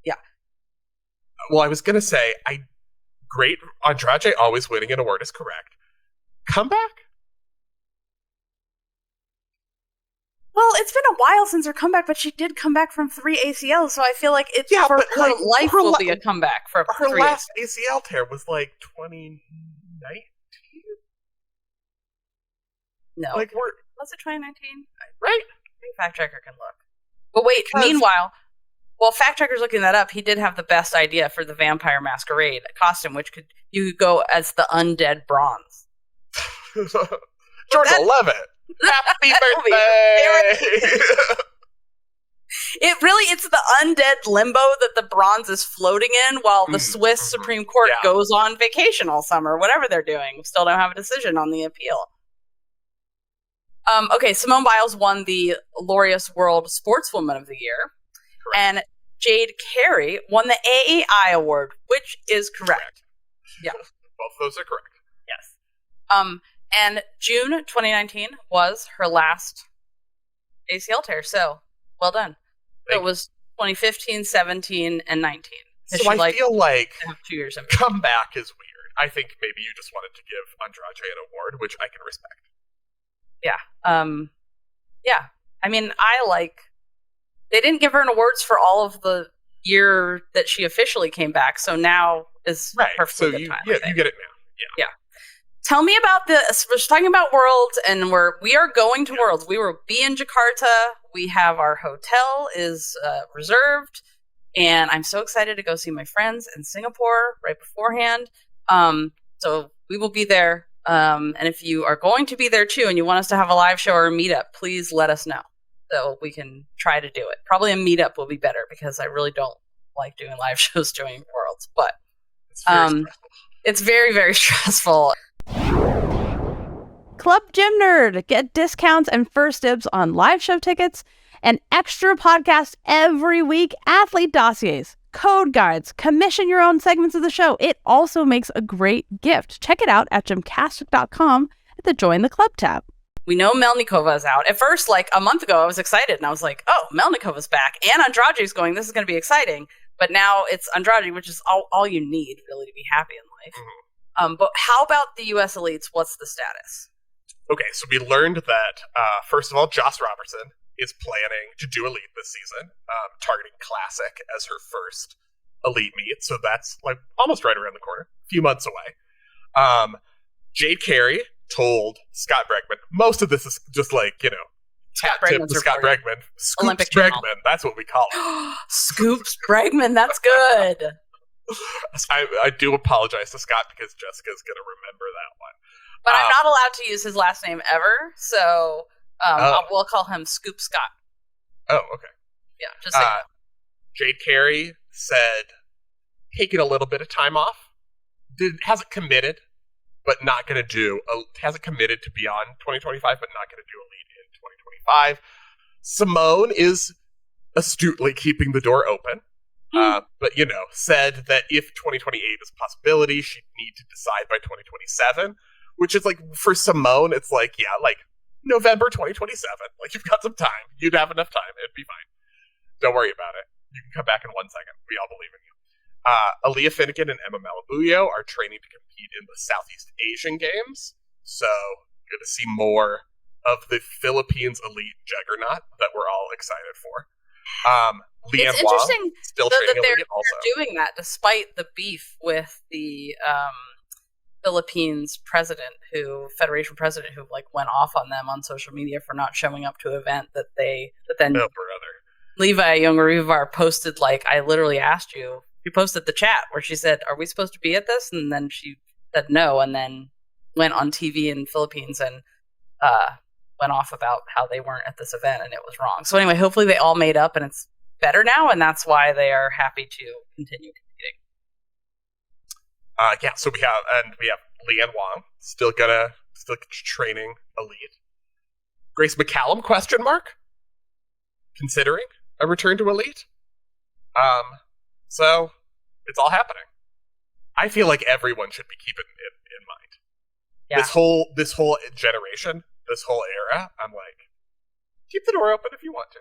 Yeah. Well, I was going to say, great. Andrade always winning an award is correct. Comeback? Well, it's been a while since her comeback, but she did come back from 3 ACLs, so I feel like it's her life will be a comeback for her 3 last ACL tear was like 2019. No, Like was it 2019? Right? I think fact checker can look. But wait, meanwhile, while fact checker's looking that up, he did have the best idea for the Vampire Masquerade costume, which you could go as the undead bronze. Jordan, love it. Happy birthday! It's the undead limbo that the bronze is floating in while the Swiss Supreme Court goes on vacation all summer, whatever they're doing. We still don't have a decision on the appeal. Okay, Simone Biles won the Laureus World Sportswoman of the Year. Correct. And Jade Carey won the AAI award, which is correct. Yeah. Both of those are correct. Yes. And June 2019 was her last ACL tear, so well done. It was 2015, 17, and 19. So I feel like 2 years in. Comeback is weird. I think maybe you just wanted to give Andrade an award, which I can respect. Yeah. Yeah. I mean, they didn't give her an awards for all of the year that she officially came back, so now is perfectly good time. Yeah, you get it now. Yeah. Tell me about this. We're talking about Worlds, and we are going to Worlds. We will be in Jakarta. We have our hotel is reserved, and I'm so excited to go see my friends in Singapore right beforehand. So we will be there. And if you are going to be there too, and you want us to have a live show or a meetup, please let us know so we can try to do it. Probably a meetup will be better because I really don't like doing live shows during Worlds, but it's very, very stressful. Club Gym Nerd. Get discounts and first dibs on live show tickets and extra podcasts every week, athlete dossiers, code guides, commission your own segments of the show. It also makes a great gift. Check it out at GymCastic.com at the Join the Club tab. We know Melnikova is out. At first, like a month ago, I was excited, and I was like, oh, Melnikova's back, and Andrade's going. This is going to be exciting. But now it's Andrade, which is all you need, really, to be happy in life. Mm-hmm. But how about the U.S. elites? What's the status? Okay, so we learned that, first of all, Joss Robertson is planning to do elite this season, targeting Classic as her first elite meet. So that's like almost right around the corner, a few months away. Jade Carey told Scott Bregman, most of this is just like, hat tip to Scott Bregman. Scoops Bregman, that's what we call it. Scoops Bregman, that's good. I do apologize to Scott because Jessica's going to remember that one. But I'm not allowed to use his last name ever, so we'll call him Scoop Scott. Oh, okay. Yeah, just saying. Jade Carey said taking a little bit of time off. Hasn't committed, but not going to do. Hasn't committed to beyond 2025, but not going to do elite in 2025. Simone is astutely keeping the door open. But, said that if 2028 is a possibility, she'd need to decide by 2027. Which is like, for Simone, it's like, November 2027. Like, you've got some time. You'd have enough time. It'd be fine. Don't worry about it. You can come back in 1 second. We all believe in you. Aaliyah Finnegan and Emma Malabuyo are training to compete in the Southeast Asian Games. So, good to see more of the Philippines elite juggernaut that we're all excited for. It's interesting that they're doing that despite the beef with the Philippines federation president who went off on them on social media for not showing up to an event that then Levi Youngarivar posted, I literally asked you. She posted the chat where she said, are we supposed to be at this? And then she said no, and then went on TV in the Philippines and went off about how they weren't at this event and it was wrong. So anyway, hopefully they all made up and it's better now, and that's why they are happy to continue competing. So we have Leanne Wong still training elite. Grace McCallum ? Considering a return to elite. So it's all happening. I feel like everyone should be keeping it in mind. Yeah. This whole generation, this whole era, I'm like, keep the door open if you want to.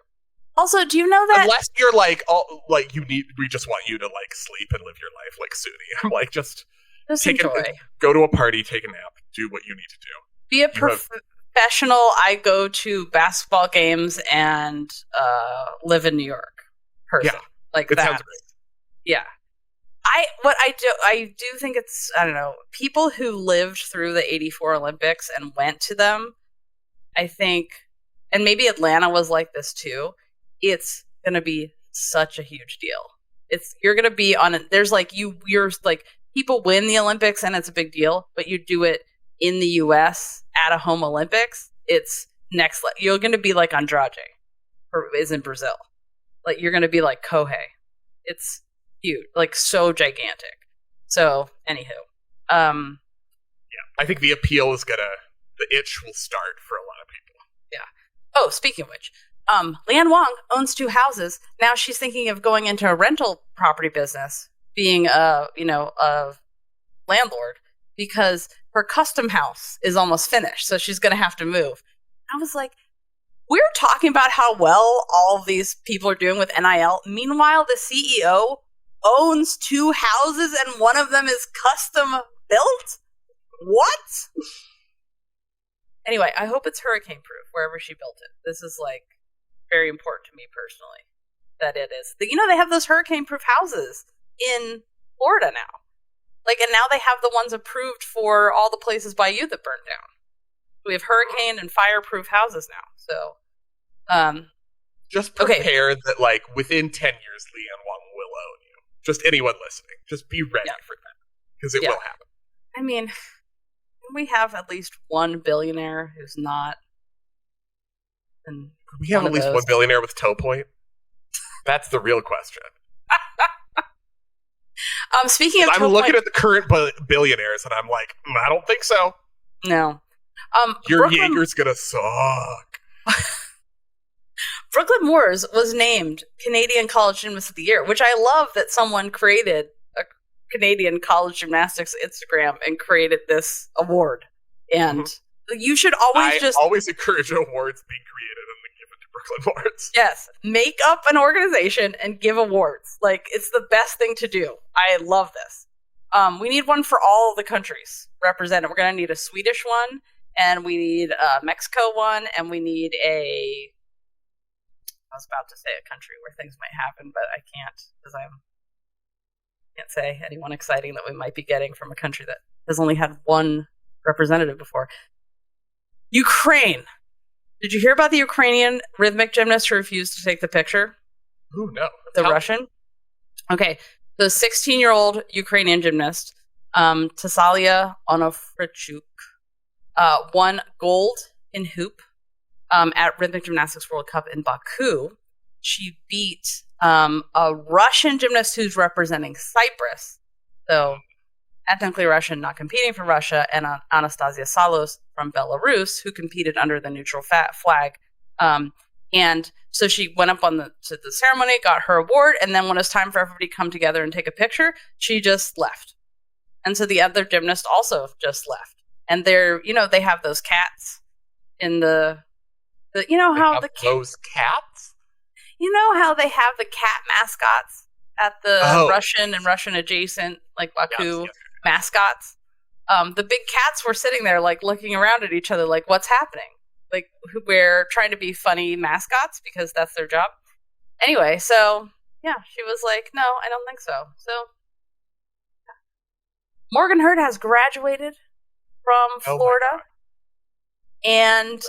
Also, do you know that unless you're like, we just want you to like sleep and live your life like Suni. I'm like, just go to a party, take a nap, do what you need to do. Be a professional. I go to basketball games and live in New York. Person. Yeah, like it that. Sounds great. Yeah. I do think it's, I don't know, people who lived through the 84 Olympics and went to them, I think, and maybe Atlanta was like this too, it's going to be such a huge deal. You're going to be on it. There's like, you're like, people win the Olympics and it's a big deal, but you do it in the US at a home Olympics, it's next level. You're going to be like Andrade, who is in Brazil. Like, you're going to be like Kohei. It's huge, like so gigantic. So, anywho. Yeah, I think the appeal is the itch will start for a lot of people. Yeah. Oh, speaking of which, Lian Wang owns 2 houses. Now she's thinking of going into a rental property business, being a landlord, because her custom house is almost finished. So she's going to have to move. I was like, we're talking about how well all of these people are doing with NIL. Meanwhile, the CEO owns 2 houses and one of them is custom built? What? Anyway, I hope it's hurricane proof wherever she built it. This is like very important to me personally that it is. You know, they have those hurricane proof houses in Florida now. Like, and now they have the ones approved for all the places by you that burned down. We have hurricane and fireproof houses now. So, just prepare that, like, within 10 years, Lian Wang will own you. Just anyone listening, just be ready for that, because it will happen. I mean, we have at least one billionaire who's not. And we have at least one billionaire with toe point. That's the real question. Speaking of, I'm looking at the current billionaires, and I'm like, I don't think so. No. Your Jaeger's gonna suck. Brooklyn Moores was named Canadian College Gymnast of the Year, which I love that someone created a Canadian College Gymnastics Instagram and created this award. And you should always I always encourage awards being created and then given to Brooklyn Moores. Yes. Make up an organization and give awards. Like, it's the best thing to do. I love this. We need one for all of the countries represented. We're going to need a Swedish one, and we need a Mexico one, and we need I was about to say a country where things might happen, but I can't, because I can't say anyone exciting that we might be getting from a country that has only had one representative before. Ukraine. Did you hear about the Ukrainian rhythmic gymnast who refused to take the picture? Ooh, no. The Russian? Okay. The 16-year-old Ukrainian gymnast, Tasalia Onofrichuk, won gold in hoop at Rhythmic Gymnastics World Cup in Baku. She beat a Russian gymnast who's representing Cyprus. So, ethnically Russian, not competing for Russia, and Anastasia Salos from Belarus, who competed under the neutral flag. And so she went up to the ceremony, got her award, and then when it was time for everybody to come together and take a picture, she just left. And so the other gymnast also just left. And they have those cats in those cats? You know how they have the cat mascots at the Russian and Russian adjacent, like Baku mascots? The big cats were sitting there, like, looking around at each other, like, what's happening? Like, we're trying to be funny mascots because that's their job. Anyway, so, yeah, she was like, no, I don't think so. So, Morgan Hurd has graduated from Florida and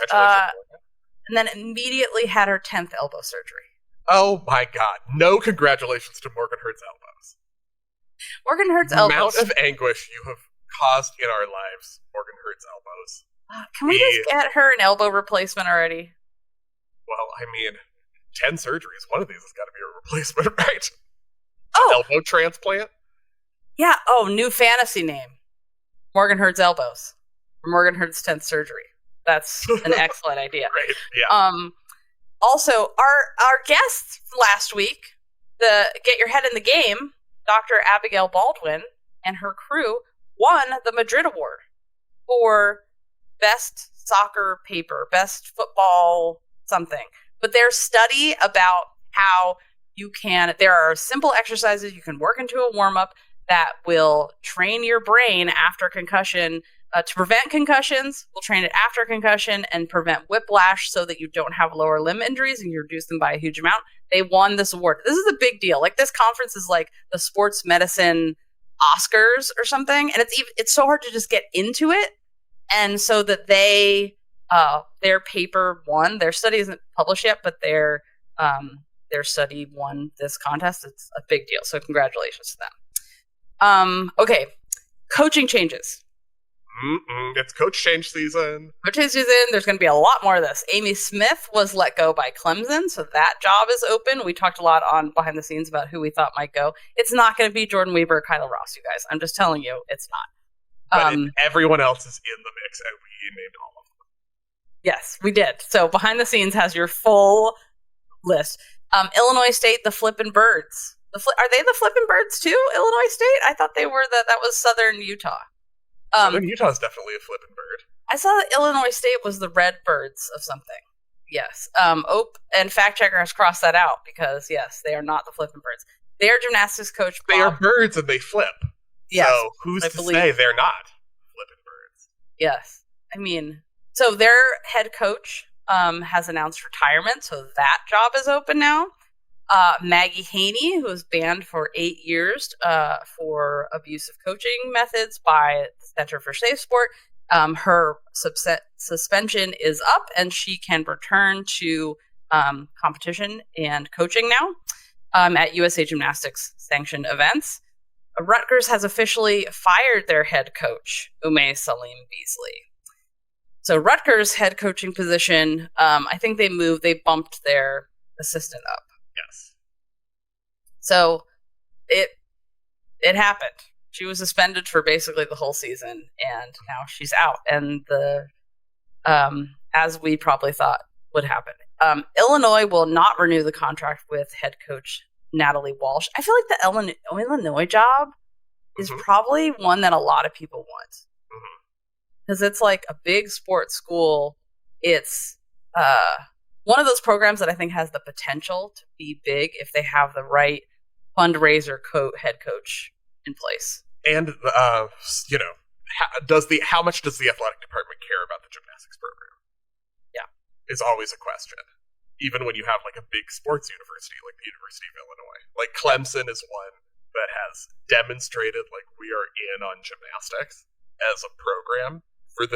then immediately had her 10th elbow surgery. Oh my God. No congratulations to Morgan Hurd's elbows. Morgan Hurd's the elbows. The amount of anguish you have caused in our lives, Morgan Hurd's elbows. Can we just get her an elbow replacement already? Well, I mean, 10 surgeries. One of these has got to be a replacement, right? Oh. Elbow transplant? Yeah. Oh, new fantasy name. Morgan Hurd's elbows. Morgan Hurd's 10th surgery. That's an excellent idea. Right. Yeah. Also, our guest last week, the Get Your Head in the Game, Dr. Abigail Baldwin and her crew won the Madrid Award for best soccer paper, best football something. But their study about how there are simple exercises you can work into a warm-up that will train your brain after concussion to prevent concussions, will train it after concussion and prevent whiplash so that you don't have lower limb injuries and you reduce them by a huge amount. They won this award. This is a big deal. Like, this conference is like the sports medicine Oscars or something, and it's so hard to just get into it. And so that their paper won. Their study isn't published yet, but their study won this contest. It's a big deal. So congratulations to them. Okay, coaching changes. It's coach change season. Coach change season. There's going to be a lot more of this. Amy Smith was let go by Clemson, so that job is open. We talked a lot on behind the scenes about who we thought might go. It's not going to be Jordan Weber or Kyla Ross, you guys. I'm just telling you, it's not. But everyone else is in the mix, and we named all of them. Yes, we did. So behind the scenes has your full list. Illinois State, the Flippin' Birds. Are they the Flippin' Birds too? Illinois State? I thought they were that was Southern Utah. Southern Utah is definitely a Flippin' Bird. I saw that Illinois State was the Red Birds of something. Yes. And fact checker has crossed that out because yes, they are not the Flippin' Birds. They are gymnastics coach Bob. They are birds and they flip. Yes, so who's to say they're not Flippin' Birds? Yes. I mean, so their head coach has announced retirement, so that job is open now. Maggie Haney, who was banned for 8 years for abusive coaching methods by the Center for Safe Sport, her suspension is up, and she can return to competition and coaching now at USA Gymnastics sanctioned events. Rutgers has officially fired their head coach, Ume Salim Beasley. So Rutgers' head coaching position, I think they bumped their assistant up. Yes. So it happened. She was suspended for basically the whole season, and now she's out. And as we probably thought would happen, Illinois will not renew the contract with head coach Natalie Walsh. I feel like the Illinois job is probably one that a lot of people want because it's like a big sports school. It's one of those programs that I think has the potential to be big if they have the right fundraiser head coach in place. And how much does the athletic department care about the gymnastics program? Yeah, is always a question. Even when you have like a big sports university like the University of Illinois, like Clemson is one that has demonstrated like we are in on gymnastics as a program for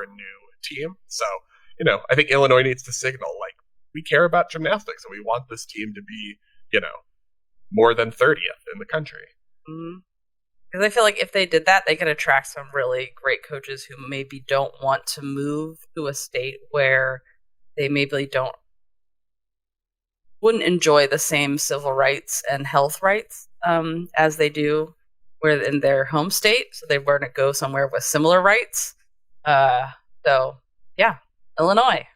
a new team. So. I think Illinois needs to signal, like, we care about gymnastics and we want this team to be, more than 30th in the country. Because I feel like if they did that, they could attract some really great coaches who maybe don't want to move to a state where they maybe wouldn't enjoy the same civil rights and health rights as they do in their home state. So they were to go somewhere with similar rights. So, yeah. Illinois,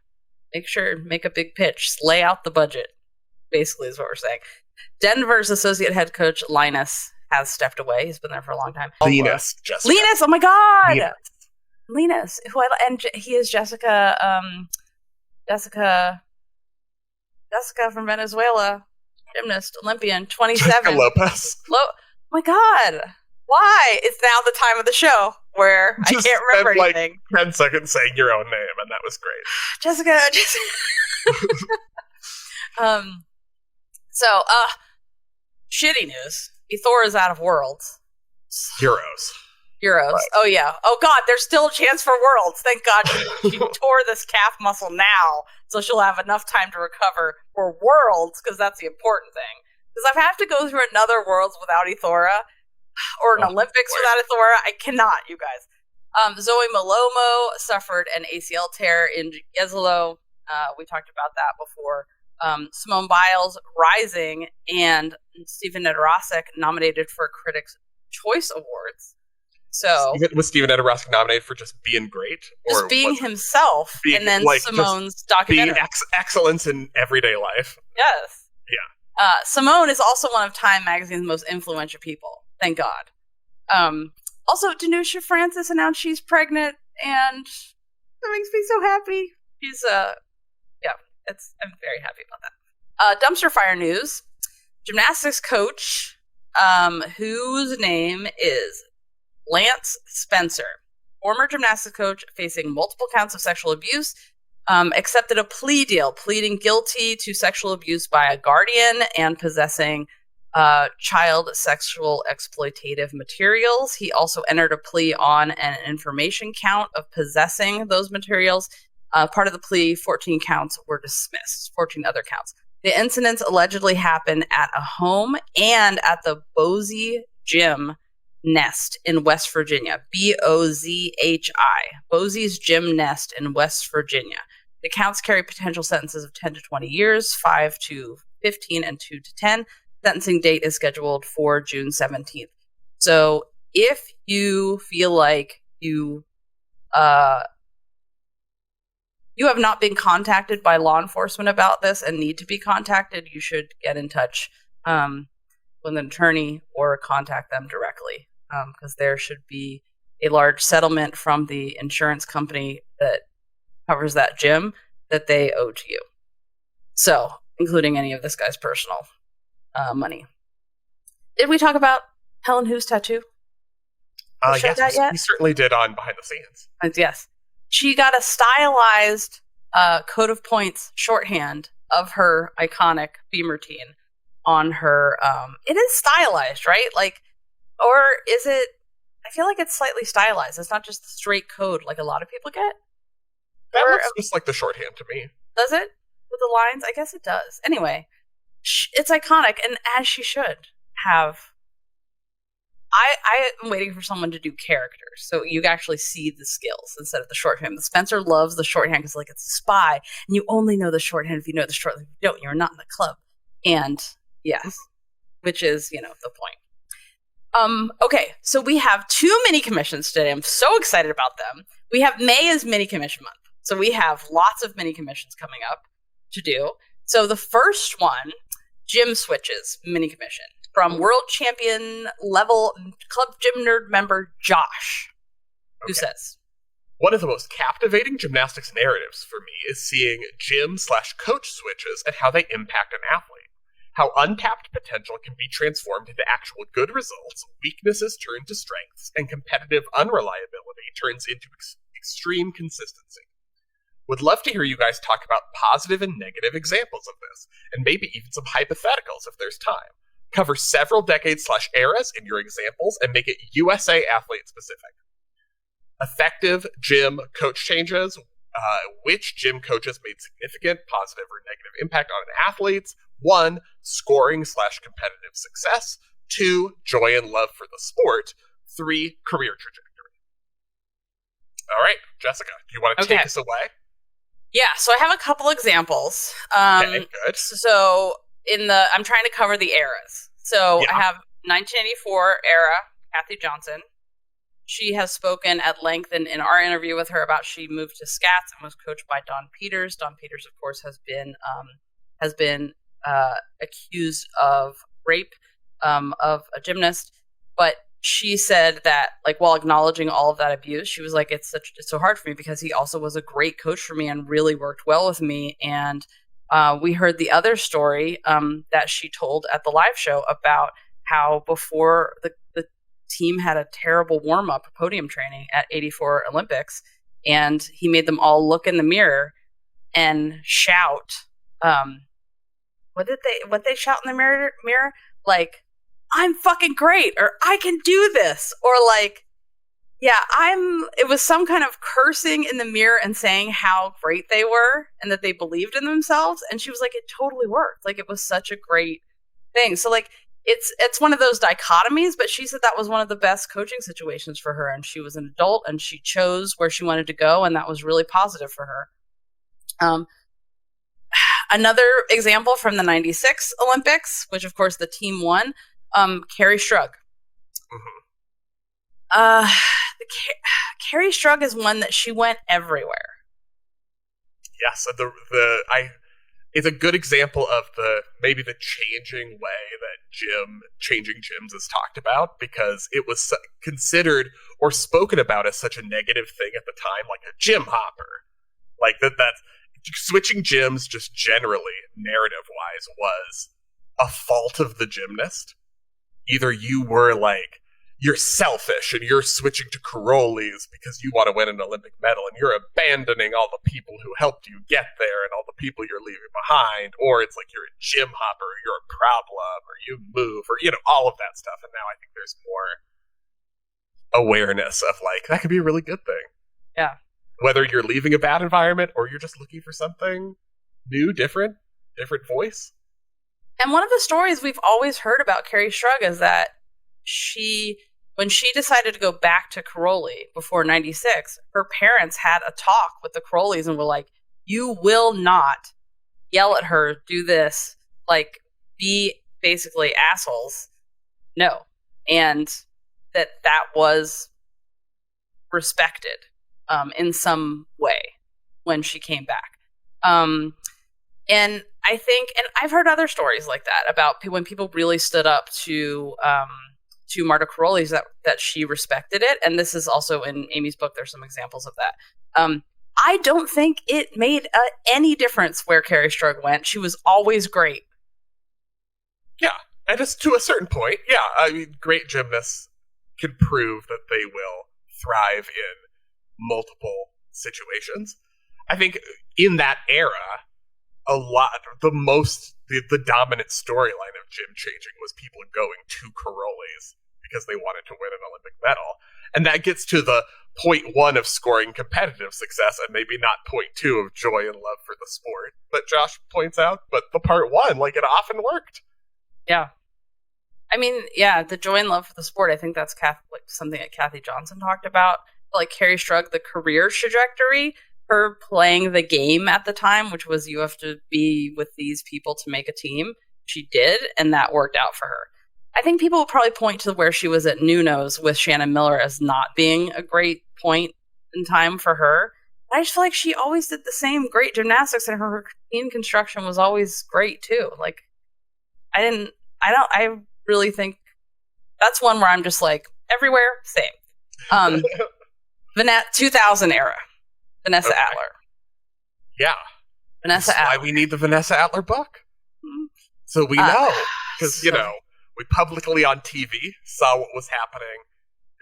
make a big pitch, lay out the budget, basically is what we're saying. Denver's associate head coach, Linus, has stepped away. He's been there for a long time. Linus, oh my God! Linus, and he is Jessica from Venezuela, gymnast, Olympian, 27. Jessica Lopez. Oh my God! Why? It's now the time of the show where I can't remember anything. 10 seconds saying your own name, and that was great. Jessica. Shitty news. Ethora is out of Worlds. Euros. Right. Oh, yeah. Oh, God, there's still a chance for Worlds. Thank God she tore this calf muscle now, so she'll have enough time to recover for Worlds, because that's the important thing. Because I've had to go through another Worlds without Ethora, or an Olympics without Ethora. I cannot, you guys. Zoe Malomo suffered an ACL tear in Jesolo. We talked about that before. Simone Biles rising, and Stephen Nedorosek nominated for Critics' Choice Awards. So was Stephen Nedorosek nominated for just being great, or just being himself, and then Simone's documentary, being excellence in everyday life? Yes. Yeah. Simone is also one of Time Magazine's most influential people. Thank God. Also, Danusha Francis announced she's pregnant, and that makes me so happy. She's, I'm very happy about that. Dumpster fire news. Gymnastics coach, whose name is Lance Spencer, former gymnastics coach facing multiple counts of sexual abuse, accepted a plea deal, pleading guilty to sexual abuse by a guardian and possessing child sexual exploitative materials. He also entered a plea on an information count of possessing those materials. Part of the plea, 14 counts were dismissed, 14 other counts. The incidents allegedly happened at a home and at the Bozy Gym Nest in West Virginia. B-O-Z-H-I. Bozy's Gym Nest in West Virginia. The counts carry potential sentences of 10 to 20 years, 5 to 15, and 2 to 10. Sentencing date is scheduled for June 17th. So if you feel like you have not been contacted by law enforcement about this and need to be contacted, you should get in touch with an attorney or contact them directly, because there should be a large settlement from the insurance company that covers that gym that they owe to you. So, including any of this guy's personal money. Did we talk about Helen Hu's tattoo? Yes, we certainly did on Behind the Scenes. Yes. She got a stylized coat of points shorthand of her iconic beam routine on her. It is stylized, right? Like, or is it? I feel like it's slightly stylized. It's not just the straight code like a lot of people get. That looks just like the shorthand to me. Does it? With the lines? I guess it does. Anyway, it's iconic, and as she should have. I am waiting for someone to do characters, so you actually see the skills instead of the shorthand. Spencer loves the shorthand because, like, it's a spy, and you only know the shorthand if you know the shorthand. If you don't, you're not in the club. And yes, which is, the point. Okay, so we have 2 mini commissions today. I'm so excited about them. We have May is mini commission month, so we have lots of mini commissions coming up to do. So the first one, Gym Switches mini commission, from world champion level Club Gym Nerd member Josh, who says, one of the most captivating gymnastics narratives for me is seeing gym/coach switches and how they impact an athlete. How untapped potential can be transformed into actual good results, weaknesses turn to strengths, and competitive unreliability turns into extreme consistency. Would love to hear you guys talk about positive and negative examples of this, and maybe even some hypotheticals if there's time. Cover several decades/eras in your examples and make it USA athlete specific. Effective gym coach changes. Which gym coaches made significant positive or negative impact on an athletes? 1, scoring/competitive success. 2, joy and love for the sport. 3, career trajectory. All right, Jessica, do you want to take us away? Yeah, so I have a couple examples. Okay, good. So I'm trying to cover the eras. So I have 1984 era, Kathy Johnson. She has spoken at length in our interview with her about she moved to Scats and was coached by Don Peters. Don Peters, of course, has been accused of rape of a gymnast. But she said that, like, while acknowledging all of that abuse, she was like, it's so hard for me because he also was a great coach for me and really worked well with me. And we heard the other story that she told at the live show about how before the team had a terrible warm-up podium training at 84 Olympics, and he made them all look in the mirror and shout. What they shout in the mirror? Like, I'm fucking great, or I can do this, or like, yeah, it was some kind of cursing in the mirror and saying how great they were and that they believed in themselves. And she was like, it totally worked. Like, it was such a great thing. So, like, it's one of those dichotomies, but she said that was one of the best coaching situations for her. And she was an adult and she chose where she wanted to go. And that was really positive for her. Another example from the 96 Olympics, which of course the team won, Carey Strug. Mm-hmm. Carey Strug is one that she went everywhere. Yes, it's a good example of the changing way that changing gyms is talked about, because it was considered or spoken about as such a negative thing at the time, like a gym hopper. Like that's switching gyms just generally, narrative-wise, was a fault of the gymnast. Either you were like, you're selfish and you're switching to Caroli's because you want to win an Olympic medal and you're abandoning all the people who helped you get there and all the people you're leaving behind, or it's like you're a gym hopper, or you're a problem, or you move, or, all of that stuff. And now I think there's more awareness of like, that could be a really good thing. Yeah. Whether you're leaving a bad environment or you're just looking for something new, different voice. And one of the stories we've always heard about Carey Strug is that when she decided to go back to Caroli before 96, her parents had a talk with the Carolis and were like, you will not yell at her, do this, like, be basically assholes. No. And that was respected in some way when she came back. And I think, and I've heard other stories like that about when people really stood up to Marta Carolis, that she respected it. And this is also in Amy's book. There's some examples of that. I don't think it made any difference where Carey Strug went. She was always great. Yeah. And just to a certain point, yeah. I mean, great gymnasts can prove that they will thrive in multiple situations. I think in that era, the dominant storyline of gym changing was people going to Caroli's because they wanted to win an Olympic medal. And that gets to the point 1 of scoring competitive success, and maybe not point 2 of joy and love for the sport that Josh points out, but the part 1, like, it often worked. Yeah. I mean, yeah, the joy and love for the sport, I think that's something that Kathy Johnson talked about. Like Carey Strug, the career trajectory, her playing the game at the time, which was you have to be with these people to make a team, she did, and that worked out for her. I think people will probably point to where she was at Nuno's with Shannon Miller as not being a great point in time for her. I just feel like she always did the same great gymnastics, and her routine construction was always great too. Like, I really think that's one where I'm just like, everywhere, same. 2000 era. Vanessa Atler. Yeah. Vanessa Atler. Why we need the Vanessa Atler book. So we know. Because, we publicly on TV saw what was happening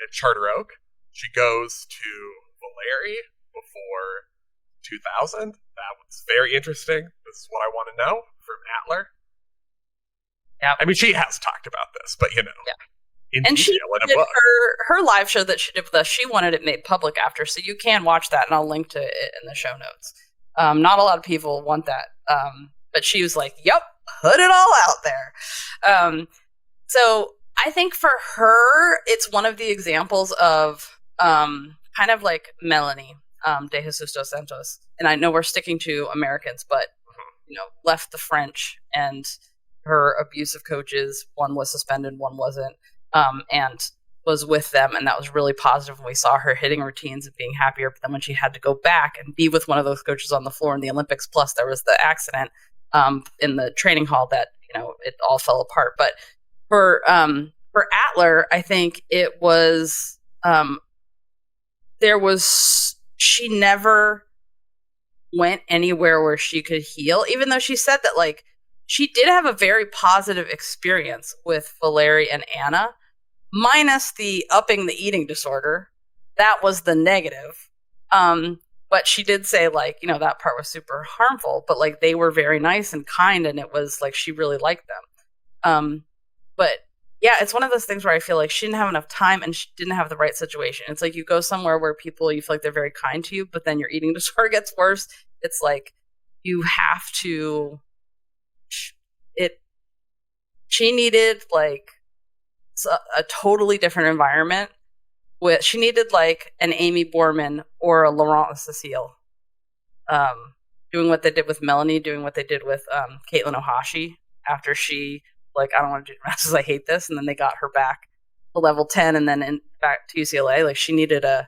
at Charter Oak. She goes to Valeri before 2000. That was very interesting. This is what I want to know from Atler. Yeah. I mean, she has talked about this, but, Yeah. In and detail in a book. Her live show that she did with us, she wanted it made public after, so you can watch that, and I'll link to it in the show notes. Not a lot of people want that, but she was like, yep, put it all out there. So I think for her, it's one of the examples of kind of like Melanie De Jesus dos Santos, and I know we're sticking to Americans, but left the French, and her abusive coaches, one was suspended, one wasn't. And was with them, and that was really positive when we saw her hitting routines and being happier. But then when she had to go back and be with one of those coaches on the floor in the Olympics, plus there was the accident in the training hall that it all fell apart. But for Atler, I think it was she never went anywhere where she could heal, even though she said that like she did have a very positive experience with Valeri and Anna. Minus the upping the eating disorder. That was the negative. But she did say, like, that part was super harmful, but, like, they were very nice and kind, and it was, like, she really liked them. But, yeah, it's one of those things where I feel like she didn't have enough time and she didn't have the right situation. It's like you go somewhere where you feel like they're very kind to you, but then your eating disorder gets worse. It's like you have to... She needed, like, a totally different environment. She needed like an Amy Borman or a Laurent Cecile, doing what they did with Melanie, doing what they did with Caitlin Ohashi after she I don't want to do gymnastics, I hate this, and then they got her back to level 10 and then back to UCLA. Like she needed I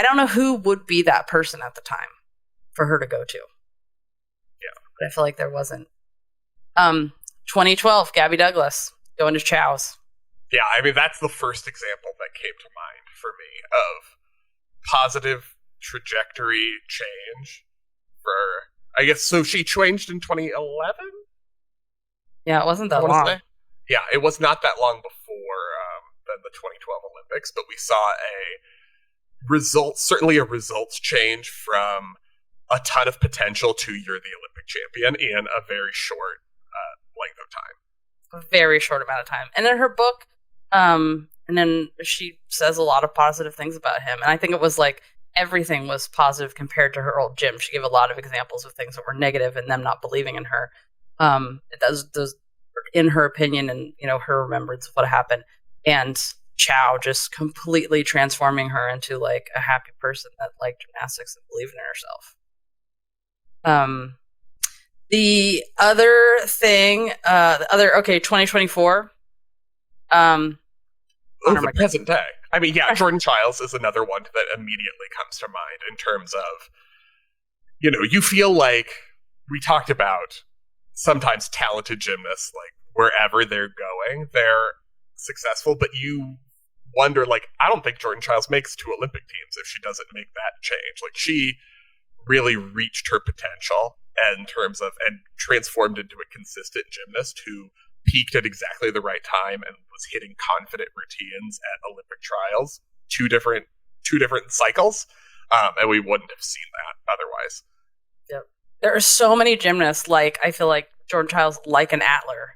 don't know who would be that person at the time for her to go to. Yeah, but I feel like there wasn't. 2012, Gabby Douglas going to Chow's. Yeah, I mean, that's the first example that came to mind for me of positive trajectory change for, I guess, so she changed in 2011? Yeah, it wasn't that long. Yeah, it was not that long before the 2012 Olympics, but we saw certainly a results change from a ton of potential to you're the Olympic champion in a very short length of time. A very short amount of time. And in her book, and then she says a lot of positive things about him. And I think it was like everything was positive compared to her old gym. She gave a lot of examples of things that were negative and them not believing in her. Those in her opinion and, you know, her remembrance of what happened. And Chow just completely transforming her into like a happy person that liked gymnastics and believed in herself. The other thing, 2024. The present day. I mean, yeah, Jordan Chiles is another one that immediately comes to mind in terms of, you know, you feel like we talked about sometimes talented gymnasts, like wherever they're going, they're successful, but you wonder, like, I don't think Jordan Chiles makes 2 Olympic teams if she doesn't make that change. Like, she really reached her potential in terms of, and transformed into a consistent gymnast who peaked at exactly the right time and was hitting confident routines at Olympic trials, two different cycles, and we wouldn't have seen that otherwise. Yep. There are so many gymnasts, like, I feel like Jordan Chiles, like an Atler,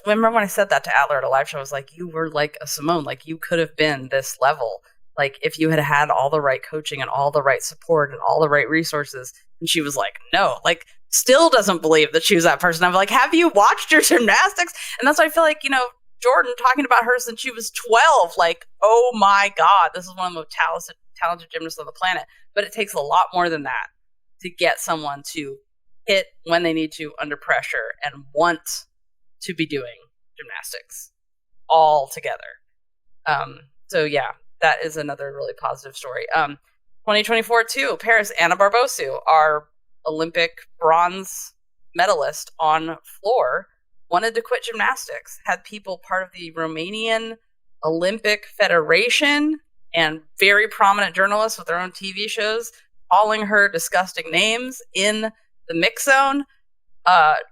remember when I said that to Atler at a live show, I was like, you were like a Simone, like you could have been this level, like if you had had all the right coaching and all the right support and all the right resources. And she was like, no, like still doesn't believe that she was that person. I'm like, have you watched your gymnastics? And that's why I feel like, you know, Jordan talking about her since she was 12, like, oh my God, this is one of the most talented gymnasts on the planet. But it takes a lot more than that to get someone to hit when they need to under pressure and want to be doing gymnastics all together. So yeah, that is another really positive story. 2024 too, Paris, Anna Barbosu, our Olympic bronze medalist on floor, wanted to quit gymnastics, had people part of the Romanian Olympic Federation and very prominent journalists with their own TV shows calling her disgusting names in the mix zone,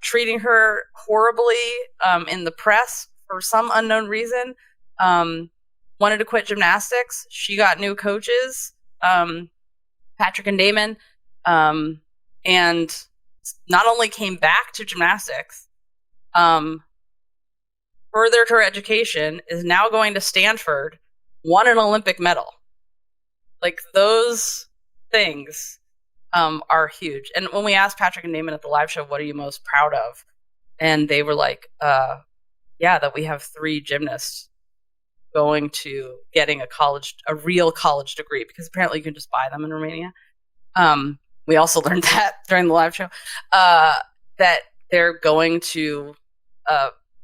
treating her horribly in the press for some unknown reason, wanted to quit gymnastics. She got new coaches, Patrick and Damon, and not only came back to gymnastics, furthered her education, is now going to Stanford, won an Olympic medal. Like, those things are huge. And when we asked Patrick and Damon at the live show, what are you most proud of? And they were like, yeah, that we have 3 gymnasts going to getting a real college degree, because apparently you can just buy them in Romania. We also learned that during the live show, that they're going to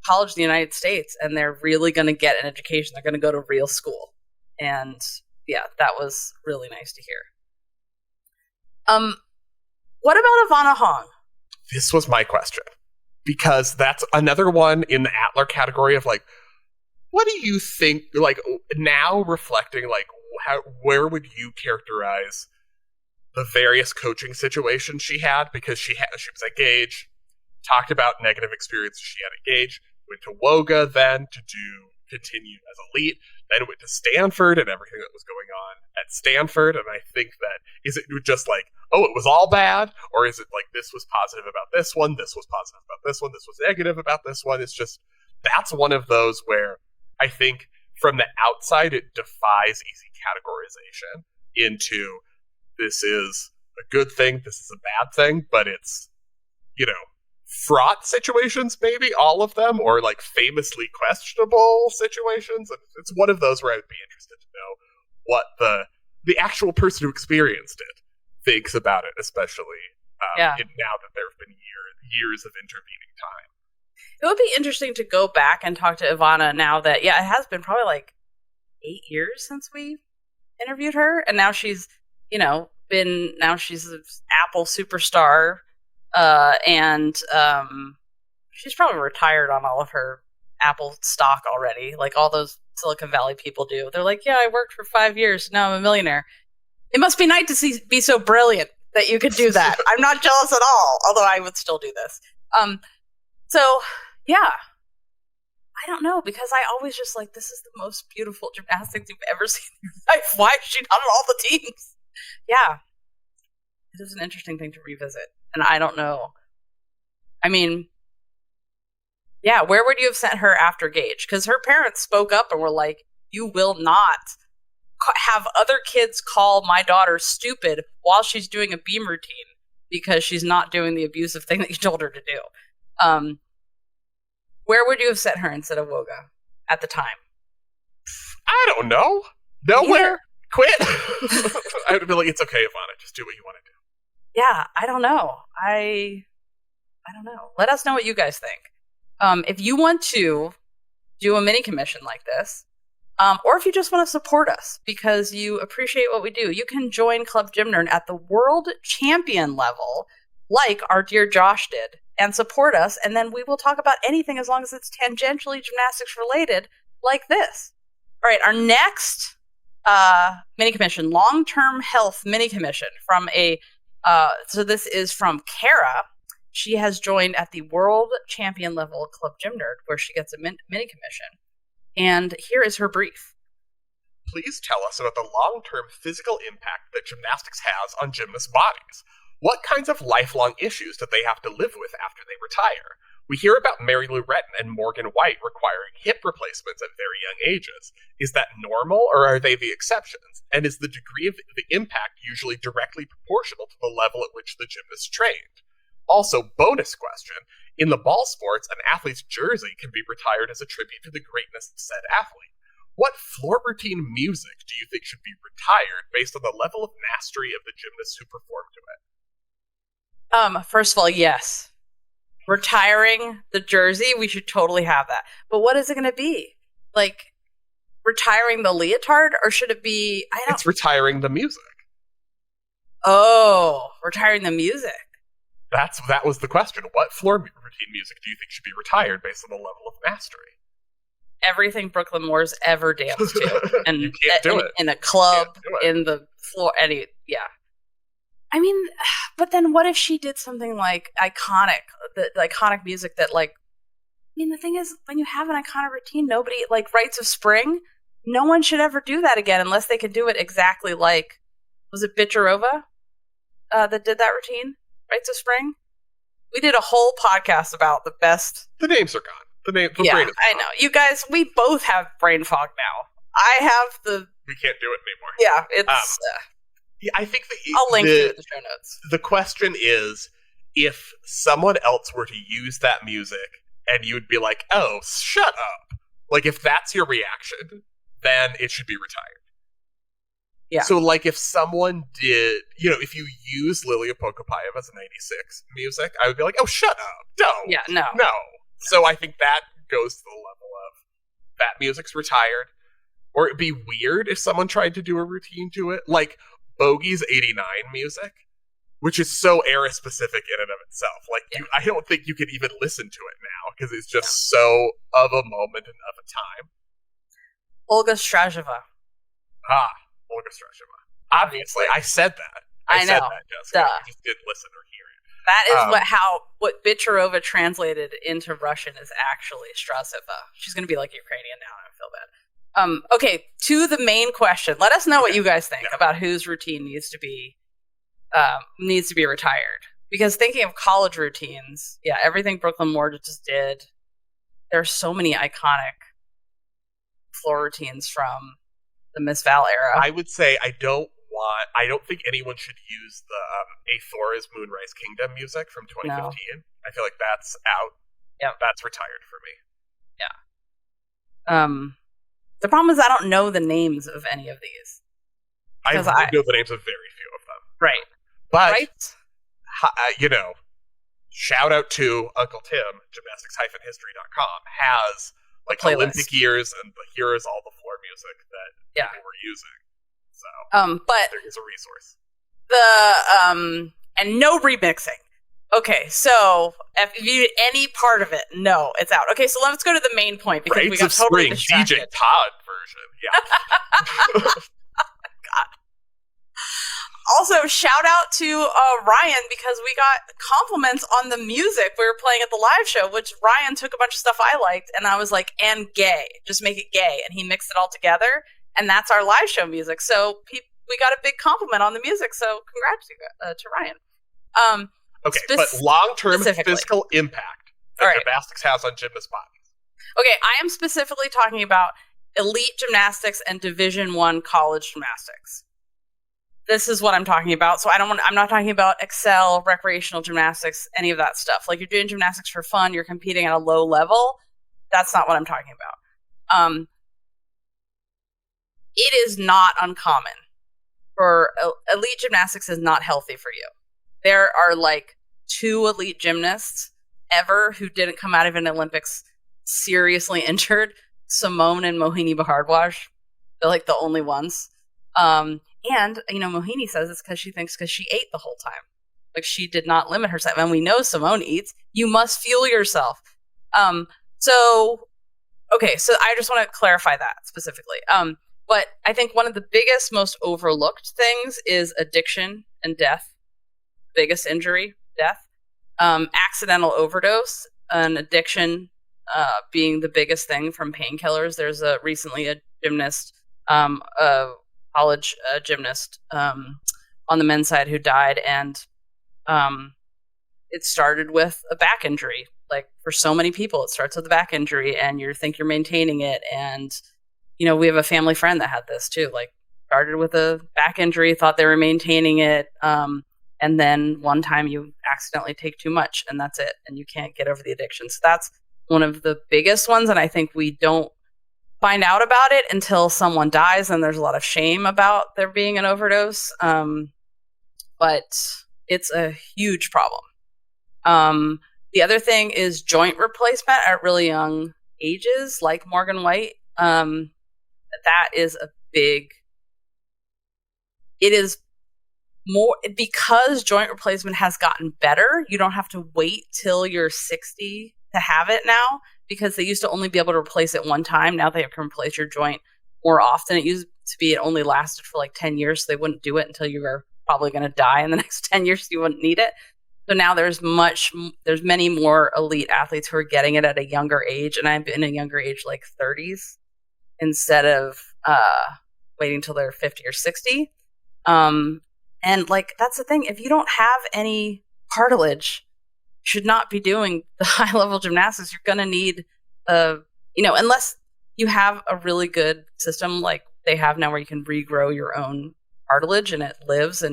college in the United States and they're really going to get an education. They're going to go to real school. And yeah, that was really nice to hear. What about Ivana Hong? This was my question, because that's another one in the Atler category of like, what do you think, like, now reflecting, like, where would you characterize the various coaching situations she had? Because she was at Gage, talked about negative experiences she had at Gage, went to Woga then to continue as elite, then went to Stanford and everything that was going on at Stanford. And I think that, is it just like, oh, it was all bad? Or is it like, this was positive about this one, this was positive about this one, this was negative about this one? It's just, that's one of those where I think from the outside, it defies easy categorization into, this is a good thing, this is a bad thing, but it's, you know, fraught situations, maybe all of them, or like famously questionable situations. And it's one of those where I would be interested to know what the actual person who experienced it thinks about it, especially now that there have been years of intervening time. It would be interesting to go back and talk to Ivana now that, yeah, it has been probably like 8 years since we interviewed her. And now she's, you know, she's an Apple superstar, and she's probably retired on all of her Apple stock already, like all those Silicon Valley people do. They're like, yeah, I worked for 5 years, now I'm a millionaire. It must be nice to be so brilliant that you could do that. I'm not jealous at all, although I would still do this. So, yeah. I don't know, because I always just like, this is the most beautiful gymnastics you've ever seen in your life. Why is she not on all the teams? Yeah. It is an interesting thing to revisit. And I don't know. I mean, yeah, where would you have sent her after Gage? Because her parents spoke up and were like, you will not have other kids call my daughter stupid while she's doing a beam routine because she's not doing the abusive thing that you told her to do. Where would you have sent her instead of Woga at the time? I don't know. Nowhere. Quit. I would be like, it's okay, Ivana. Just do what you want to do. Yeah, I don't know. I don't know. Let us know what you guys think. If you want to do a mini commission like this, or if you just want to support us because you appreciate what we do, you can join Club Gym Nerd at the world champion level, like our dear Josh did, and support us, and then we will talk about anything as long as it's tangentially gymnastics related, like this. All right, our next mini commission, long-term health mini commission from so this is from Kara. She has joined at the world champion level Club Gym Nerd, where she gets a mini commission. And here is her brief. Please tell us about the long-term physical impact that gymnastics has on gymnasts' bodies. What kinds of lifelong issues do they have to live with after they retire? We hear about Mary Lou Retton and Morgan White requiring hip replacements at very young ages. Is that normal, or are they the exceptions? And is the degree of the impact usually directly proportional to the level at which the gymnast trained? Also, bonus question, in the ball sports, an athlete's jersey can be retired as a tribute to the greatness of said athlete. What floor routine music do you think should be retired based on the level of mastery of the gymnasts who perform to it? First of all, yes. Retiring the jersey, we should totally have that. But what is it going to be? Like, retiring the leotard, or should it be... It's retiring the music. Oh, retiring the music. That was the question. What floor routine music do you think should be retired based on the level of mastery? Everything Brooklyn Moore's ever danced to. And you can't do it. In a club, in the floor, yeah. I mean, but then what if she did something like the iconic music that, like, I mean, the thing is, when you have an iconic routine, nobody, like Rites of Spring, no one should ever do that again unless they can do it exactly like, was it Bicharova that did that routine? Rites of Spring? We did a whole podcast about the best. The names are gone. The brain is gone. I gone. know. You guys, we both have brain fog now. I have We can't do it anymore. Yeah, it's... I think I'll link to it in the show notes. The question is, if someone else were to use that music and you would be like, oh, shut up. Like, if that's your reaction, then it should be retired. Yeah. So, like, if someone did, if you use Lilia Pokopayeva's 96 music, I would be like, oh, shut up. Don't. Yeah, no. No. So I think that goes to the level of that music's retired. Or it'd be weird if someone tried to do a routine to it. Like, Bogey's 89 music, which is so era-specific in and of itself. Like, I don't think you could even listen to it now, because it's just so of a moment and of a time. Olga Strajeva. Olga Strajeva. Obviously, I said that. I know. Said that, Jessica. I just didn't listen or hear it. That is what Bicharova translated into Russian is actually Straseva. She's going to be like Ukrainian now, and I feel bad. Okay, to the main question. Let us know what you guys think about whose routine needs to be retired. Because thinking of college routines, everything Brooklyn Moore just did, there's so many iconic floor routines from the Miss Val era. I would say I don't think anyone should use the Aethora's Moonrise Kingdom music from 2015. No. I feel like that's out. Yeah. That's retired for me. Yeah. The problem is I don't know the names of any of these. I know the names of very few of them. Right. But, shout out to Uncle Tim, gymnastics-history.com, has like Olympic years and here's all the floor music that people were using. So but there is a resource. And no remixing. Okay, so if you did any part of it, no, it's out. Okay, so let's go to the main point because we got totally distracted. DJ Todd version, yeah. Also, shout out to Ryan because we got compliments on the music we were playing at the live show, which Ryan took a bunch of stuff I liked, and I was like, and gay, just make it gay, and he mixed it all together, and that's our live show music. So we got a big compliment on the music, so congrats to Ryan. Okay, but long-term physical impact that gymnastics has on gymnast bodies. Okay, I am specifically talking about elite gymnastics and Division I college gymnastics. This is what I'm talking about. So I'm not talking about Excel, recreational gymnastics, any of that stuff. Like, you're doing gymnastics for fun, you're competing at a low level. That's not what I'm talking about. It is not uncommon for elite gymnastics is not healthy for you. There are like 2 elite gymnasts ever who didn't come out of an Olympics seriously injured. Simone and Mohini Bhardwaj. They're like the only ones. And, Mohini says it's because she ate the whole time. Like, she did not limit herself. And we know Simone eats. You must fuel yourself. So I just want to clarify that specifically. But I think one of the biggest, most overlooked things is addiction and death. Biggest injury, death. Accidental overdose, an addiction being the biggest thing from painkillers. There's recently a gymnast, a college gymnast on the men's side who died, and it started with a back injury. Like, for so many people, it starts with a back injury, and you think you're maintaining it. And, we have a family friend that had this too. Like, started with a back injury, thought they were maintaining it, and then one time you accidentally take too much, and that's it, and you can't get over the addiction. So that's one of the biggest ones, and I think we don't find out about it until someone dies, and there's a lot of shame about there being an overdose. But it's a huge problem. The other thing is joint replacement at really young ages, like Morgan White. That is a big... It is more because joint replacement has gotten better. You don't have to wait till you're 60 to have it now, because they used to only be able to replace it one time. Now they can replace your joint more often. It used to be it only lasted for like 10 years, so they wouldn't do it until you were probably going to die in the next 10 years, so you wouldn't need it. So now there's many more elite athletes who are getting it at a younger age, and I've been a younger age, like 30s, instead of waiting till they're 50 or 60. And like, that's the thing. If you don't have any cartilage, you should not be doing the high level gymnastics. You're going to need, unless you have a really good system like they have now where you can regrow your own cartilage and it lives,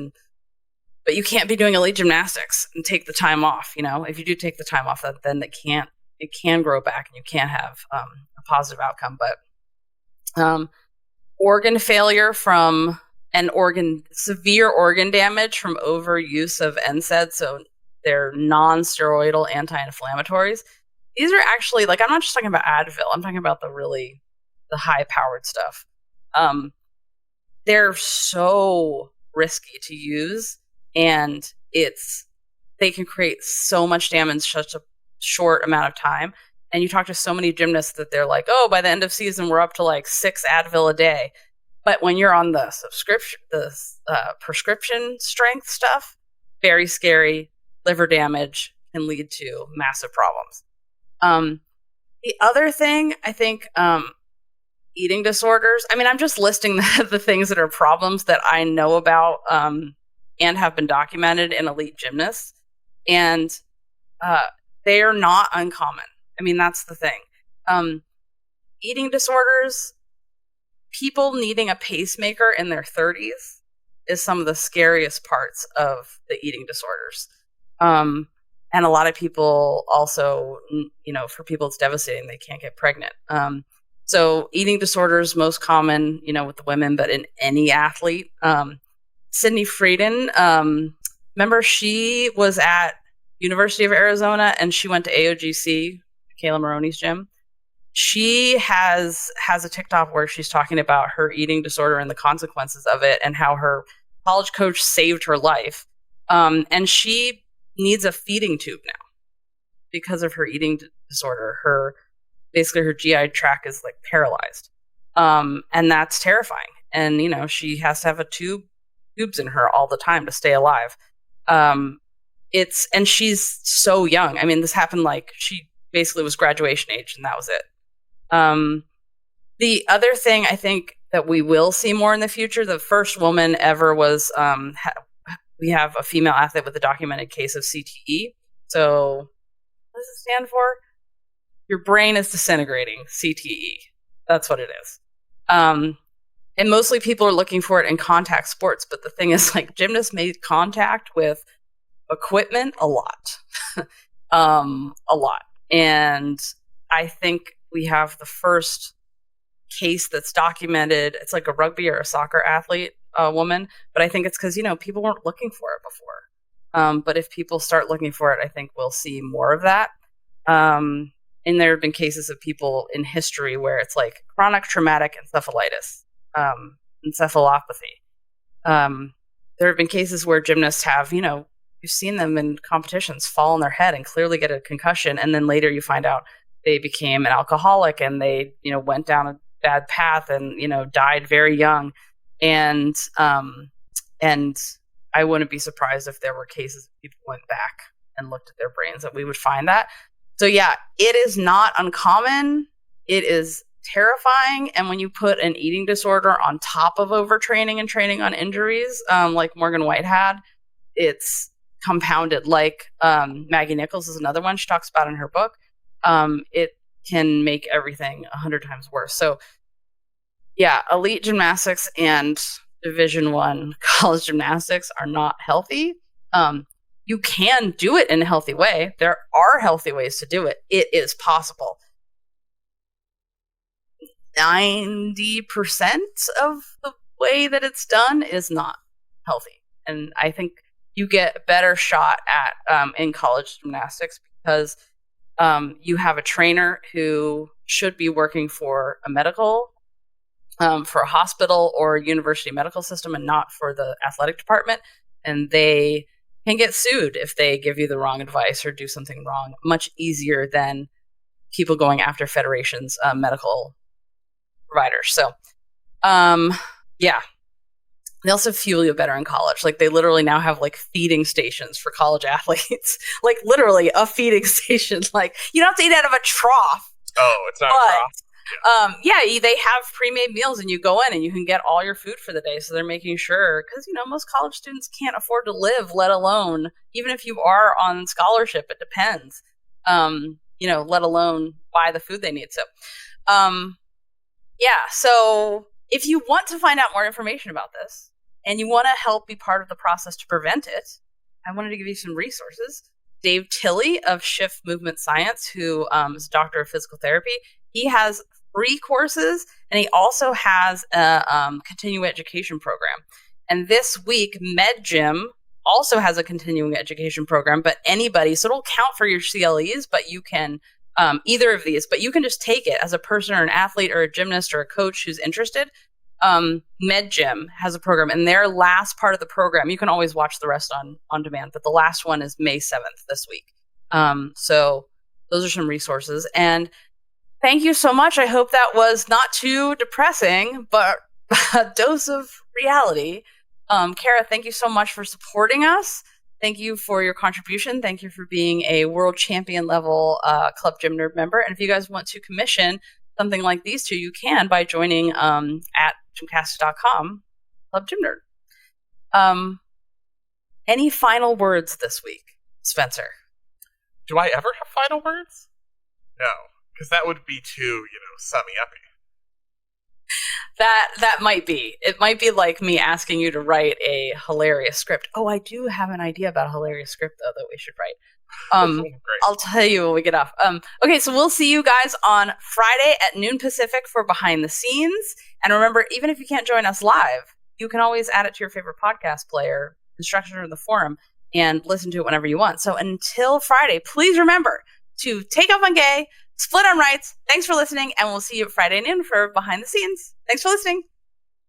but you can't be doing elite gymnastics and take the time off. If you do take the time off, then it can grow back and you can have a positive outcome. But organ failure from severe organ damage from overuse of NSAIDs, so they're non-steroidal anti-inflammatories. These are actually, like, I'm not just talking about Advil, I'm talking about the high-powered stuff. They're so risky to use, and they can create so much damage in such a short amount of time. And you talk to so many gymnasts that they're like, oh, by the end of season, we're up to like 6 Advil a day. But when you're on the prescription strength stuff, very scary. Liver damage can lead to massive problems. The other thing, I think, eating disorders. I mean, I'm just listing the things that are problems that I know about and have been documented in elite gymnasts. And they are not uncommon. I mean, that's the thing. Eating disorders, people needing a pacemaker in their 30s is some of the scariest parts of the eating disorders. And a lot of people also, for people it's devastating, they can't get pregnant. So eating disorders, most common, with the women, but in any athlete. Sydney Frieden, remember she was at University of Arizona and she went to AOGC, Kayla Maroney's gym. She has a TikTok where she's talking about her eating disorder and the consequences of it and how her college coach saved her life. And she needs a feeding tube now because of her eating disorder. Her GI tract is like paralyzed. And that's terrifying. And, she has to have tubes in her all the time to stay alive. And she's so young. I mean, this happened she basically was graduation age and that was it. The other thing I think that we will see more in the future, the first woman ever was, we have a female athlete with a documented case of CTE. So what does it stand for? Your brain is disintegrating, CTE. That's what it is. And mostly people are looking for it in contact sports. But the thing is, gymnasts made contact with equipment a lot. A lot. And I think we have the first case that's documented. It's like a rugby or a soccer athlete, woman. But I think it's because, people weren't looking for it before. But if people start looking for it, I think we'll see more of that. And there have been cases of people in history where it's chronic traumatic encephalitis, encephalopathy. There have been cases where gymnasts have, you've seen them in competitions fall on their head and clearly get a concussion. And then later you find out they became an alcoholic and they, went down a bad path and, died very young. And I wouldn't be surprised if there were cases people went back and looked at their brains that we would find that. So yeah, it is not uncommon. It is terrifying. And when you put an eating disorder on top of overtraining and training on injuries, like Morgan White had, it's compounded. Maggie Nichols is another one she talks about in her book. It can make everything 100 times worse. So yeah, elite gymnastics and Division I college gymnastics are not healthy. You can do it in a healthy way. There are healthy ways to do it. It is possible. 90% of the way that it's done is not healthy. And I think you get a better shot at in college gymnastics because you have a trainer who should be working for a medical, for a hospital or a university medical system and not for the athletic department. And they can get sued if they give you the wrong advice or do something wrong, much easier than people going after federations, medical providers. So, yeah. They also fuel you better in college. They literally now have feeding stations for college athletes. Literally a feeding station. You don't have to eat out of a trough. Oh, it's not a trough. Yeah, they have pre-made meals and you go in and you can get all your food for the day. So they're making sure, because, most college students can't afford to live, let alone, even if you are on scholarship, it depends, let alone buy the food they need. So, yeah. So if you want to find out more information about this and you want to help be part of the process to prevent it, I wanted to give you some resources. Dave Tilley of Shift Movement Science, who is a doctor of physical therapy, he has free courses and he also has a continuing education program. And this week, MedGym also has a continuing education program, but anybody, so it'll count for your CLEs, but you can, either of these, but you can just take it as a person or an athlete or a gymnast or a coach who's interested. MedGym has a program, and their last part of the program, you can always watch the rest on demand, but the last one is May 7th this week. So those are some resources. And thank you so much. I hope that was not too depressing, but a dose of reality. Kara, thank you so much for supporting us. Thank you for your contribution. Thank you for being a world champion level Club Gym Nerd member. And if you guys want to commission something like these two, you can by joining at GymCastic.com, Club Gym Nerd. Any final words this week, Spencer? Do I ever have final words? No, because that would be too, summy-uppy. That might be. It might be like me asking you to write a hilarious script. Oh, I do have an idea about a hilarious script, though, that we should write. I'll tell you when we get off. Okay, so we'll see you guys on Friday at noon Pacific for Behind the Scenes. And remember, even if you can't join us live, you can always add it to your favorite podcast player, instructions in the forum, and listen to it whenever you want. So until Friday, please remember to take off on gay, split on rights. Thanks for listening, and we'll see you Friday noon for Behind the Scenes. Thanks for listening.